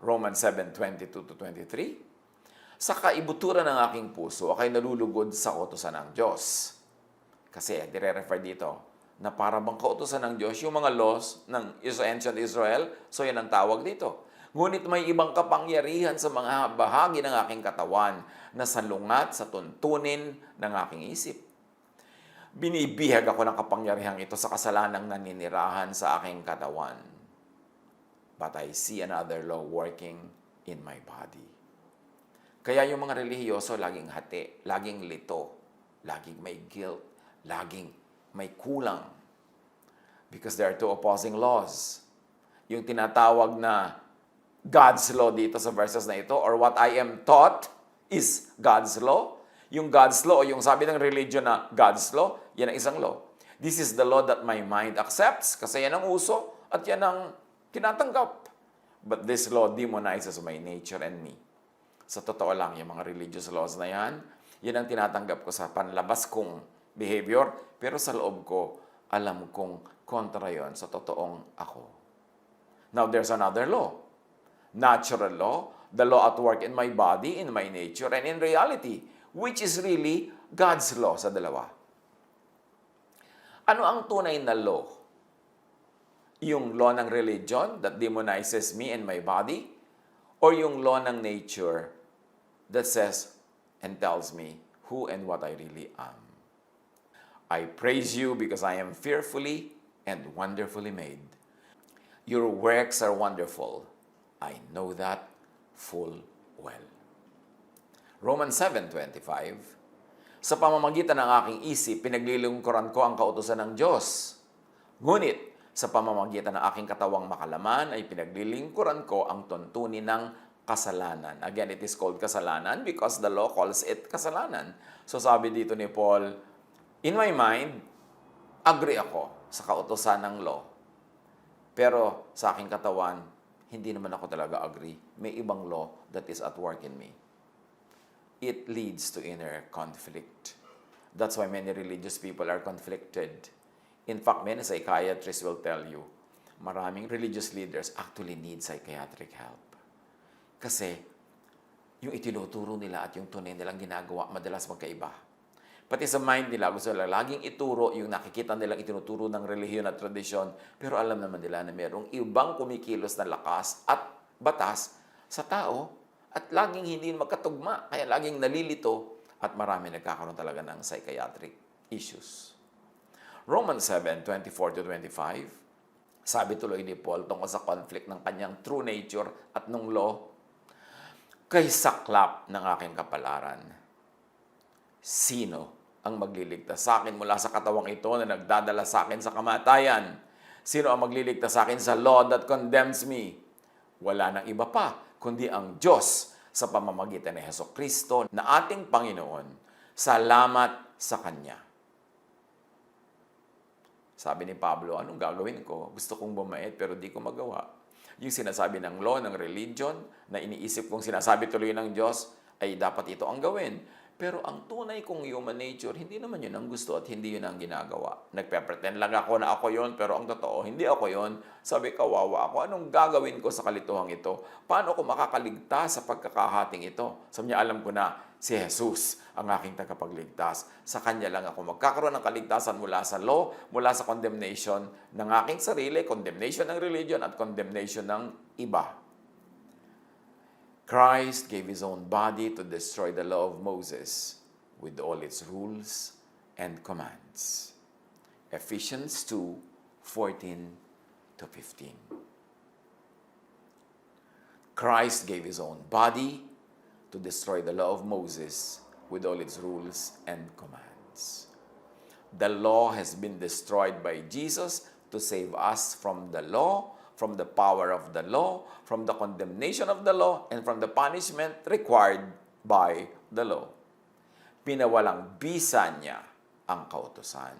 [SPEAKER 4] Romans 7:22-23. Sa kaibuturan ng aking puso, ako'y nalulugod sa kautusan ng Diyos. Kasi, dire-refer dito, na para bang kautusan ng Diyos, yung mga laws ng ancient Israel, so yan ang tawag dito. Ngunit may ibang kapangyarihan sa mga bahagi ng aking katawan na salungat sa tuntunin ng aking isip. Binibihag ako ng kapangyarihang ito sa kasalanang naninirahan sa aking katawan. But I see another law working in my body. Kaya yung mga relihiyoso laging hati, laging lito, laging may guilt, laging may kulang. Because there are two opposing laws. Yung tinatawag na God's law dito sa verses na ito, or what I am taught is God's law. Yung God's law, o yung sabi ng religion na God's law, yan ang isang law. This is the law that my mind accepts, kasi yan ang uso, at yan ang tinatanggap. But this law demonizes my nature and me. Sa totoo lang, yung mga religious laws na yan, yan ang tinatanggap ko sa panlabas kong behavior, pero sa loob ko, alam kong kontra yon sa totoong ako. Now, there's another law. Natural law, the law at work in my body, in my nature, and in reality, which is really God's law sa dalawa. Ano ang tunay na law? Yung law ng religion that demonizes me and my body? Or yung law ng nature that says and tells me who and what I really am? I praise you because I am fearfully and wonderfully made. Your works are wonderful. I know that full well. Romans 7:25, sa pamamagitan ng aking isip, pinaglilingkuran ko ang kautusan ng Diyos. Ngunit, sa pamamagitan ng aking katawang makalaman, ay pinaglilingkuran ko ang tuntunin ng kasalanan. Again, it is called kasalanan because the law calls it kasalanan. So sabi dito ni Paul, in my mind, agree ako sa kautusan ng law. Pero sa aking katawan, hindi naman ako talaga agree. May ibang law that is at work in me. It leads to inner conflict. That's why many religious people are conflicted. In fact, many psychiatrists will tell you, maraming religious leaders actually need psychiatric help. Kasi, yung itinuturo nila at yung tunay nilang ginagawa, madalas magkaiba. Pati sa mind nila, gusto nila laging ituro yung nakikita nilang itinuturo ng relihiyon at tradisyon, pero alam naman nila na mayroong ibang kumikilos na lakas at batas sa tao at laging hindi magkatugma, kaya laging nalilito at marami nagkakaroon talaga ng psychiatric issues. Romans 7:24-25, sabi tuloy ni Paul tungkol sa conflict ng kanyang true nature at nung law, kay saklap ng aking kapalaran, sino ang magliligtas sa akin mula sa katawang ito na nagdadala sa akin sa kamatayan? Sino ang magliligtas sa akin sa law that condemns me? Wala nang iba pa, kundi ang Diyos sa pamamagitan ni Hesukristo na ating Panginoon. Salamat sa Kanya. Sabi ni Pablo, anong gagawin ko? Gusto kong bumait pero di ko magawa. Yung sinasabi ng law, ng religion, na iniisip kong sinasabi tuloy ng Diyos, ay dapat ito ang gawin. Pero ang tunay kong human nature, hindi naman yun ang gusto at hindi yun ang ginagawa. Nagpe-pretend lang ako na ako yun, pero ang totoo, hindi ako yun. Sabi, kawawa ako. Anong gagawin ko sa kalituhang ito? Paano ako makakaligtas sa pagkakahating ito? Sabi niya, alam ko na, si Jesus ang aking tagapagligtas. Sa Kanya lang ako magkakaroon ng kaligtasan mula sa law, mula sa condemnation ng aking sarili, condemnation ng religion, at condemnation ng iba. Christ gave His own body to destroy the law of Moses with all its rules and commands. Ephesians 2:14-15. Christ gave His own body to destroy the law of Moses with all its rules and commands. The law has been destroyed by Jesus to save us from the law, from the power of the law, from the condemnation of the law, and from the punishment required by the law. Pinawalang bisa niya ang kautusan.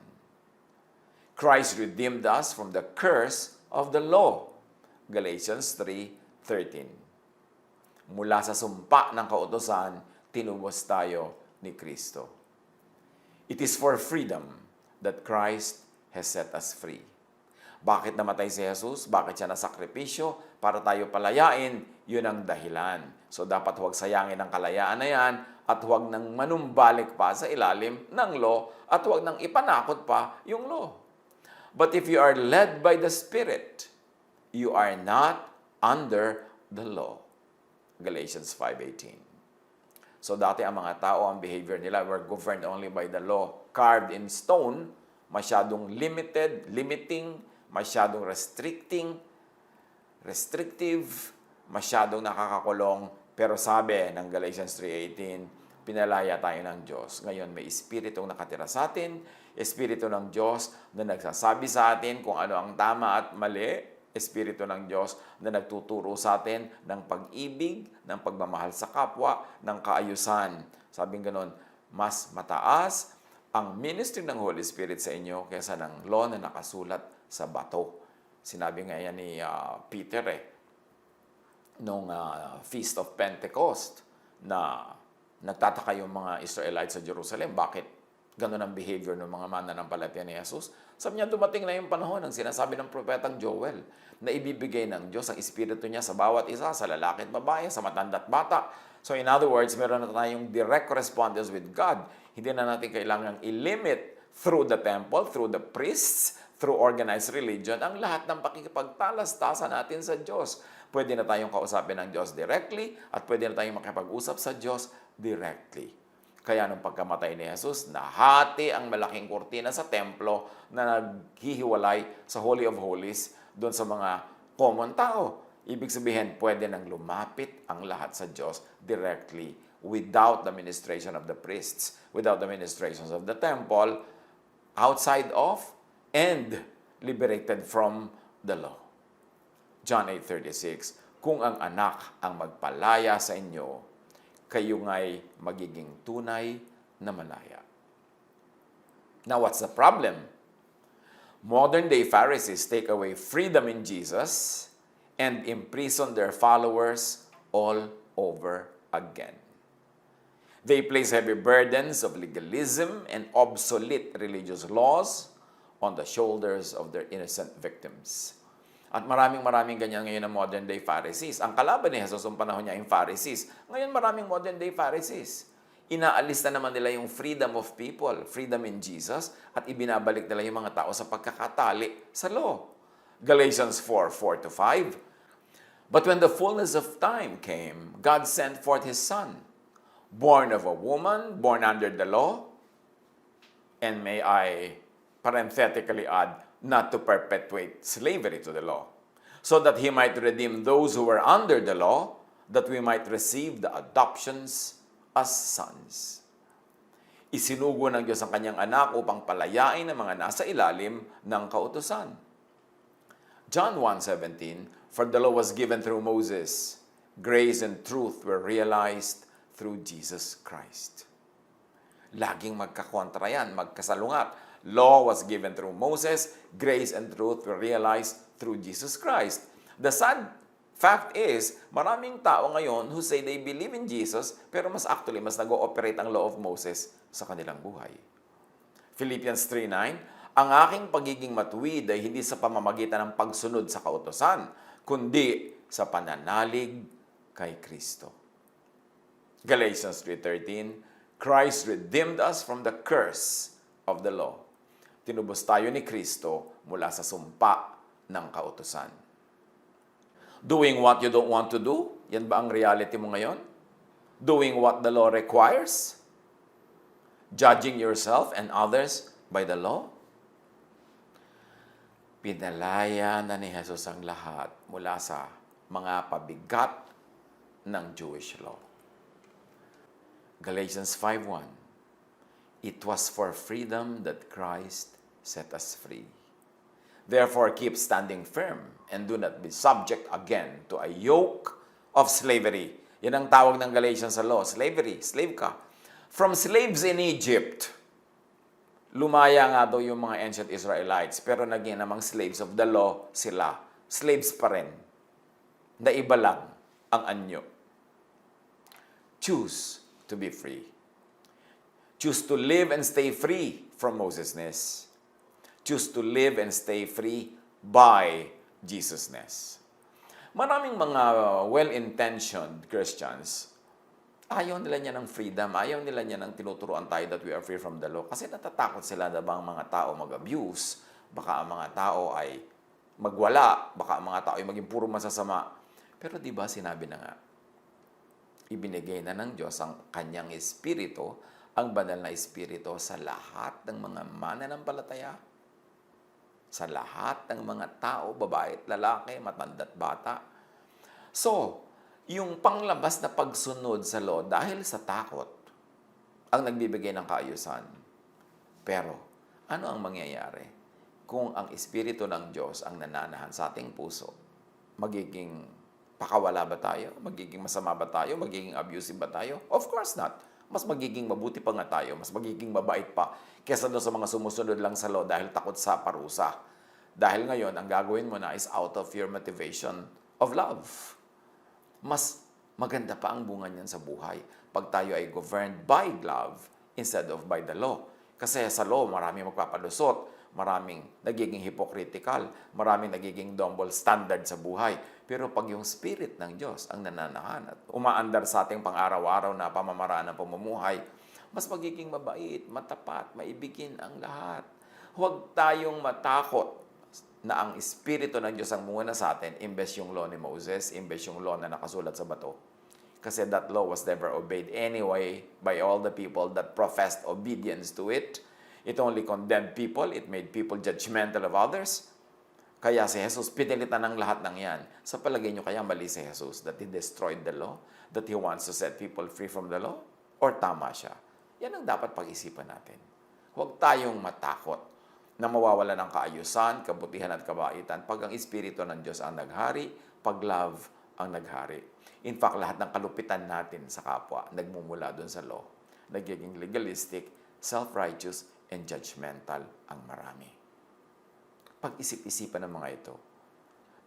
[SPEAKER 4] Christ redeemed us from the curse of the law. Galatians 3:13. Mula sa sumpa ng kautusan, tinubos tayo ni Kristo. It is for freedom that Christ has set us free. Bakit namatay si Jesus? Bakit siya nasakripisyo? Para tayo palayain, yun ang dahilan. So dapat huwag sayangin ang kalayaan na yan at huwag nang manumbalik pa sa ilalim ng law at huwag nang ipanakot pa yung law. But if you are led by the Spirit, you are not under the law. Galatians 5:18. So dati ang mga tao, ang behavior nila were governed only by the law carved in stone, masyadong limiting, masyadong restrictive, masyadong nakakakulong. Pero sabi ng Galatians 3:18, pinalaya tayo ng Diyos. Ngayon may Espiritong nakatira sa atin, Espiritu ng Diyos na nagsasabi sa atin kung ano ang tama at mali, Espiritu ng Diyos na nagtuturo sa atin ng pag-ibig, ng pagmamahal sa kapwa, ng kaayusan. Sabing ganon, mas mataas ang ministry ng Holy Spirit sa inyo kaysa ng law na nakasulat sa bato. Sinabi nga yan ni Peter nung Feast of Pentecost na nagtataka yung mga Israelites sa Jerusalem. Bakit ganun ang behavior ng mga mananampalataya ni Jesus? Sabi niya, dumating na yung panahon ng sinasabi ng propetang Joel na ibibigay ng Diyos ang Espiritu niya sa bawat isa, sa lalaki at babae, sa matanda at bata. So in other words, meron na tayong direct correspondence with God. Hindi na natin kailangang i-limit through the temple, through the priests, through organized religion, ang lahat ng pakikipagtalastasan natin sa Diyos. Pwede na tayong kausapin ng Diyos directly at pwede na tayong makipag-usap sa Diyos directly. Kaya nung pagkamatay ni Jesus, nahati ang malaking kurtina sa templo na naghihiwalay sa Holy of Holies doon sa mga common tao. Ibig sabihin, pwede nang lumapit ang lahat sa Diyos directly without the ministration of the priests, without the ministrations of the temple, outside of and liberated from the law. John 8:36, kung ang anak ang magpalaya sa inyo, kayo nga'y magiging tunay na malaya. Now, what's the problem? Modern-day Pharisees take away freedom in Jesus and imprison their followers all over again. They place heavy burdens of legalism and obsolete religious laws on the shoulders of their innocent victims. At maraming ganyan ngayon ng modern-day Pharisees. Ang kalaban ni Jesus ang panahon niya yung Pharisees. Ngayon maraming modern-day Pharisees. Inaalis na naman nila yung freedom of people, freedom in Jesus, at ibinabalik nila yung mga tao sa pagkakatali sa law. Galatians 4:4-5. But when the fullness of time came, God sent forth His Son, born of a woman, born under the law, and may I parenthetically add, not to perpetuate slavery to the law, so that He might redeem those who were under the law, that we might receive the adoptions as sons. Isinugo ng Diyos ang Kanyang anak upang palayain ang mga nasa ilalim ng kautusan. John 1:17, for the law was given through Moses, grace and truth were realized through Jesus Christ. Laging magkakontra yan, magkasalungat. Law was given through Moses. Grace and truth were realized through Jesus Christ. The sad fact is, maraming tao ngayon who say they believe in Jesus, pero mas nag-ooperate ang law of Moses sa kanilang buhay. Philippians 3:9, ang aking pagiging matuwid ay hindi sa pamamagitan ng pagsunod sa kautusan, kundi sa pananalig kay Kristo. Galatians 3:13, Christ redeemed us from the curse of the law. Tinubos tayo ni Kristo mula sa sumpa ng kautusan. Doing what you don't want to do, yan ba ang reality mo ngayon? Doing what the law requires? Judging yourself and others by the law? Pinalaya na ni Jesus ang lahat mula sa mga pabigat ng Jewish law. Galatians 5:1, it was for freedom that Christ set us free. Therefore, keep standing firm and do not be subject again to a yoke of slavery. Yan ang tawag ng Galatians sa law, slavery, slave ka. From slaves in Egypt, lumaya nga daw yung mga ancient Israelites, pero naging namang slaves of the law sila. Slaves pa rin. Naiba lang ang anyo. Choose to be free. Choose to live and stay free from Mosesness. Choose to live and stay free by Jesusness. Maraming mga well-intentioned Christians, ayaw nila niya ng freedom, ayaw nila niya ng tinuturuan tayo that we are free from the law kasi natatakot sila na bang mga tao mag-abuse, baka ang mga tao ay magwala, baka ang mga tao ay maging puro masasama. Pero di ba sinabi na nga, ibinigay na ng Diyos ang kanyang espiritu, ang banal na espiritu sa lahat ng mga mananampalataya, sa lahat ng mga tao, babae at lalaki, matanda at bata. So, yung panglabas na pagsunod sa law dahil sa takot ang nagbibigay ng kaayusan. Pero, ano ang mangyayari kung ang espiritu ng Diyos ang nananahan sa ating puso? Magiging pakawala ba tayo? Magiging masama ba tayo? Magiging abusive ba tayo? Of course not. Mas magiging mabuti pa nga tayo, mas magiging mabait pa kesa doon sa mga sumusunod lang sa law dahil takot sa parusa. Dahil ngayon, ang gagawin mo na is out of your motivation of love. Mas maganda pa ang bunga niyan sa buhay pag tayo ay governed by love instead of by the law. Kasi sa law, maraming magpapalusot, maraming nagiging hypocritical, maraming nagiging double standard sa buhay. Pero pag yung spirit ng Diyos ang nananahan at umaandar sa ating pang-araw-araw na pamamaraan ng pamumuhay, mas magiging mabait, matapat, maibigin ang lahat. Huwag tayong matakot na ang espiritu ng Diyos ang muna sa atin, imbes yung law ni Moses, imbes yung law na nakasulat sa bato. Kasi that law was never obeyed anyway by all the people that professed obedience to it. It only condemned people. It made people judgmental of others. Kaya si Jesus, pinilitan ng lahat ng yan. Sa palagay nyo, kaya mali si Jesus that He destroyed the law? That He wants to set people free from the law? Or tama siya? Yan ang dapat pag-isipan natin. Huwag tayong matakot na mawawala ng kaayusan, kabutihan at kabaitan pag ang Espiritu ng Diyos ang naghari, pag love ang naghari. In fact, lahat ng kalupitan natin sa kapwa nagmumula dun sa law. Nagiging legalistic, self-righteous, and judgmental ang marami. Pag-isip-isipan ng mga ito,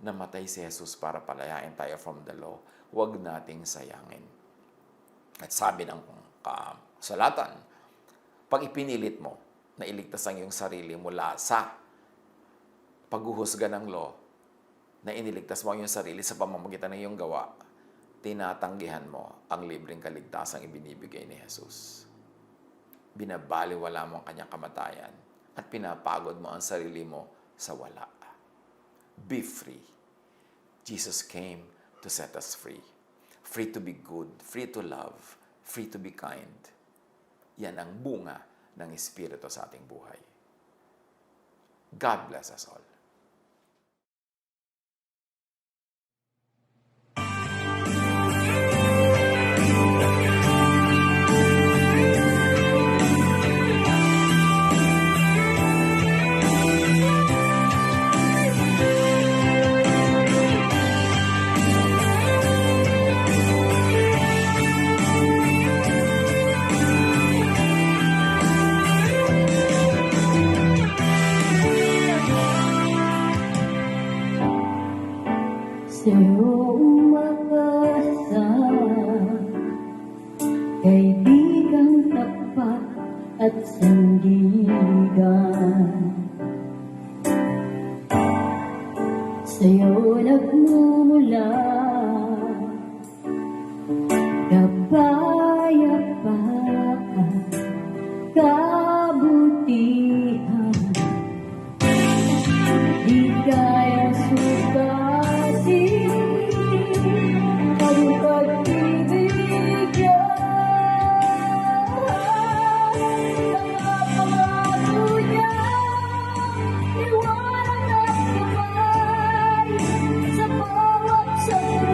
[SPEAKER 4] namatay si Jesus para palayain tayo from the law, huwag nating sayangin. At sabi ng kasulatan, pag ipinilit mo na iligtas ang iyong sarili mula sa paghuhusga ng law, na iniligtas mo ang iyong sarili sa pamamagitan ng iyong gawa, tinatanggihan mo ang libreng kaligtasang ibinibigay ni Jesus. Binabaliwala mo ang kanyang kamatayan at pinapagod mo ang sarili mo sa wala. Be free. Jesus came to set us free. Free to be good, free to love, free to be kind. Yan ang bunga ng Espiritu sa ating buhay. God bless us all.
[SPEAKER 5] sa'yo umakasa, kaibigang tapat at sandigan. Sa'yo nagmumula kapayapaan, kabutihan, di kaya sukatin ang pag-ibigyan. Mga pangako niya, liwanag at gabay sa bawat sandali.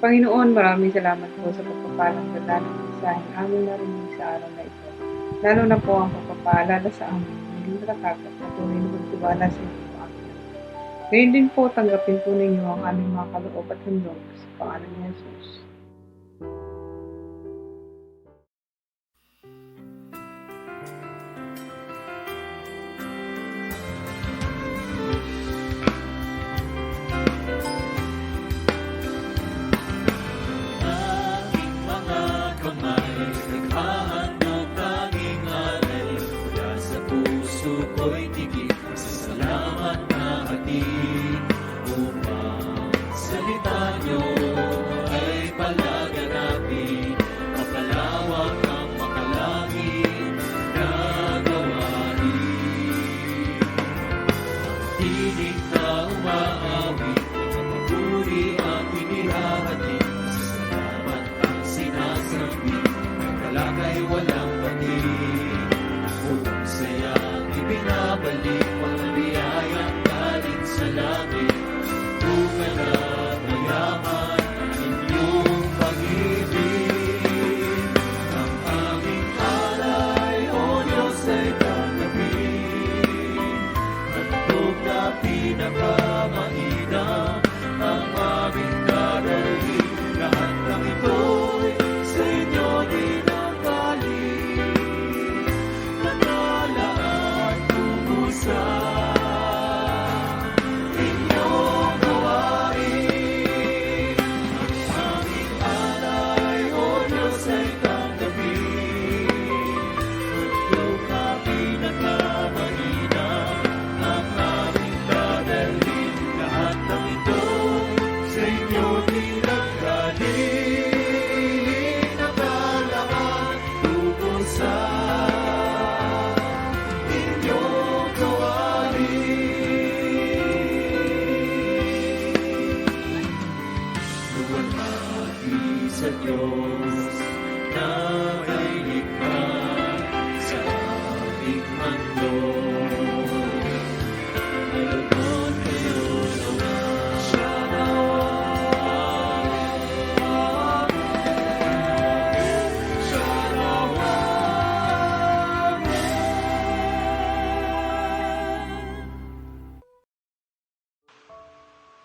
[SPEAKER 6] Panginoon, maraming salamat po sa pagpapalang ganda ng mensahe aming narinig sa araw na ito. Lalo na po ang pagpapaalala sa amin, hindi nakakapag patuloy na magtiwala sa inyo po amin. Ngayon din po, tanggapin po ninyo ang aming mga kaloob at handog sa pangalan ni Jesus.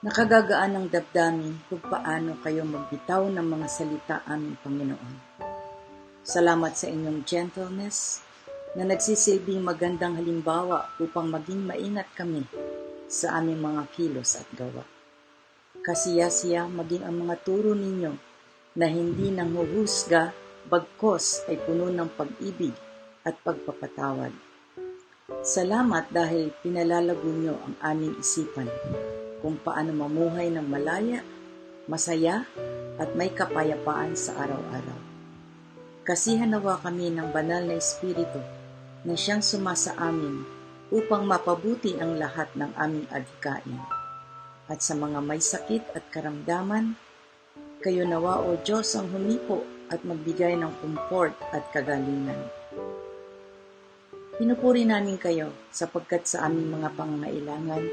[SPEAKER 7] Nakagagaan ng damdamin kung paano kayo magbitaw ng mga salita aming Panginoon. Salamat sa inyong gentleness na nagsisilbing magandang halimbawa upang maging maingat kami sa aming mga kilos at gawa. Kasiya-siya maging ang mga turo ninyo na hindi nanghuhusga bagkos ay puno ng pag-ibig at pagpapatawad. Salamat dahil pinalalago nyo ang aming isipan kung paano mamuhay ng malaya, masaya, at may kapayapaan sa araw-araw. Kasihan nawa kami ng banal na Espiritu na siyang sumasa amin upang mapabuti ang lahat ng aming adhikain. At sa mga may sakit at karamdaman, kayo nawa o Diyos ang humipo at magbigay ng kumport at kagalingan. Pinupuri namin kayo sapagkat sa aming mga pangangailangan,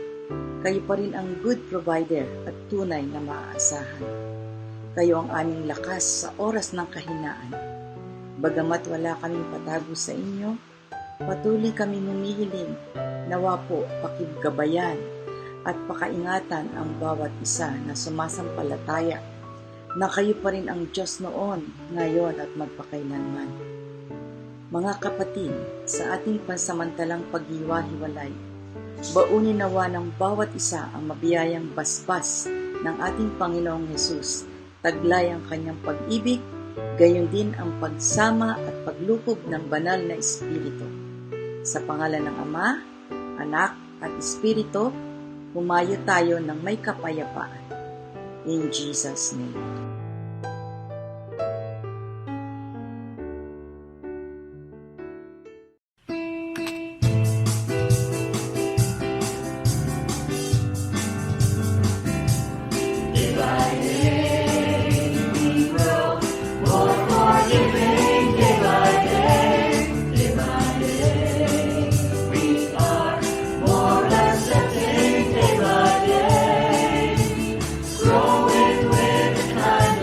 [SPEAKER 7] kayo pa rin ang good provider at tunay na maaasahan. Kayo ang aming lakas sa oras ng kahinaan. Bagamat wala kaming patago sa inyo, patuloy kami humihiling, nawa po pakibgabayan at pakaingatan ang bawat isa na sumasampalataya na kayo pa rin ang Diyos noon, ngayon at magpakailanman. Mga kapatid, sa ating pansamantalang paghiwa-hiwalay, baunin nawa ng bawat isa ang mabiyayang basbas ng ating Panginoong Hesus, taglay ang kanyang pag-ibig, gayon din ang pagsama at paglukob ng banal na Espiritu. Sa pangalan ng Ama, Anak at Espiritu, humayo tayo ng may kapayapaan. In Jesus' name.
[SPEAKER 5] Growing with kindness.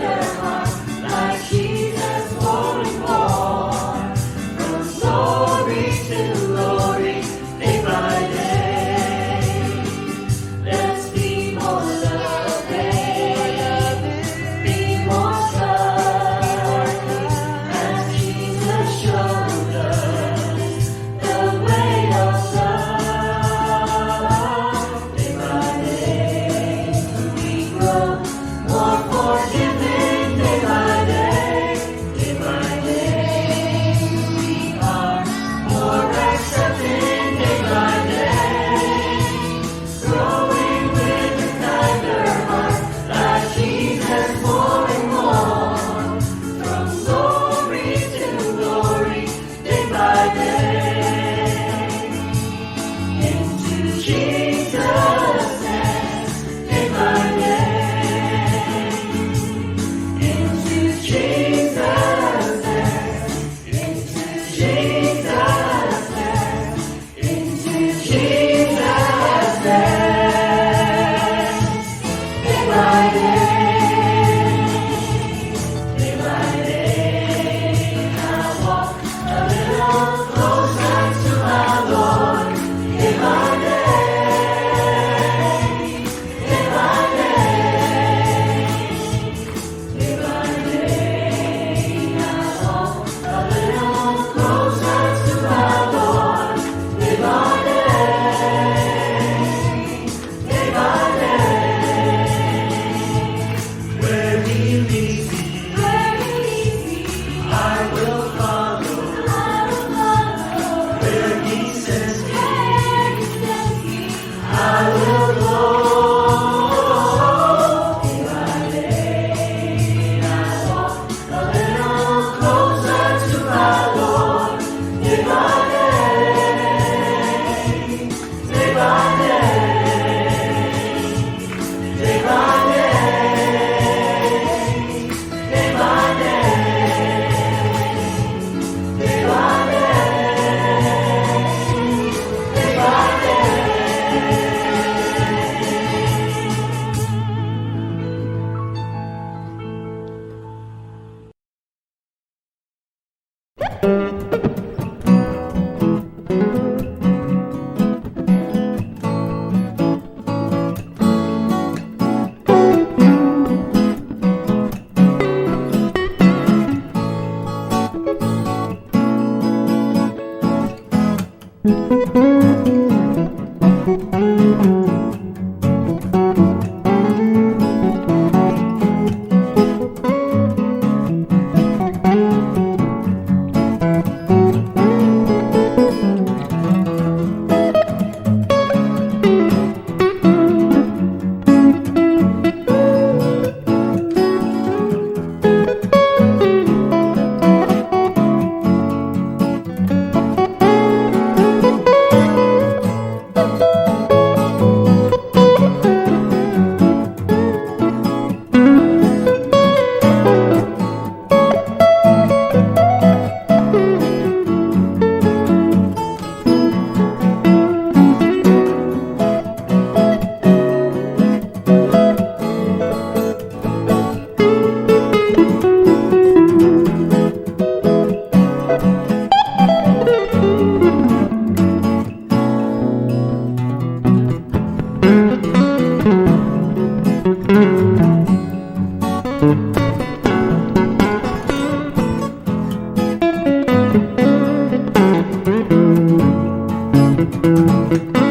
[SPEAKER 2] Amen.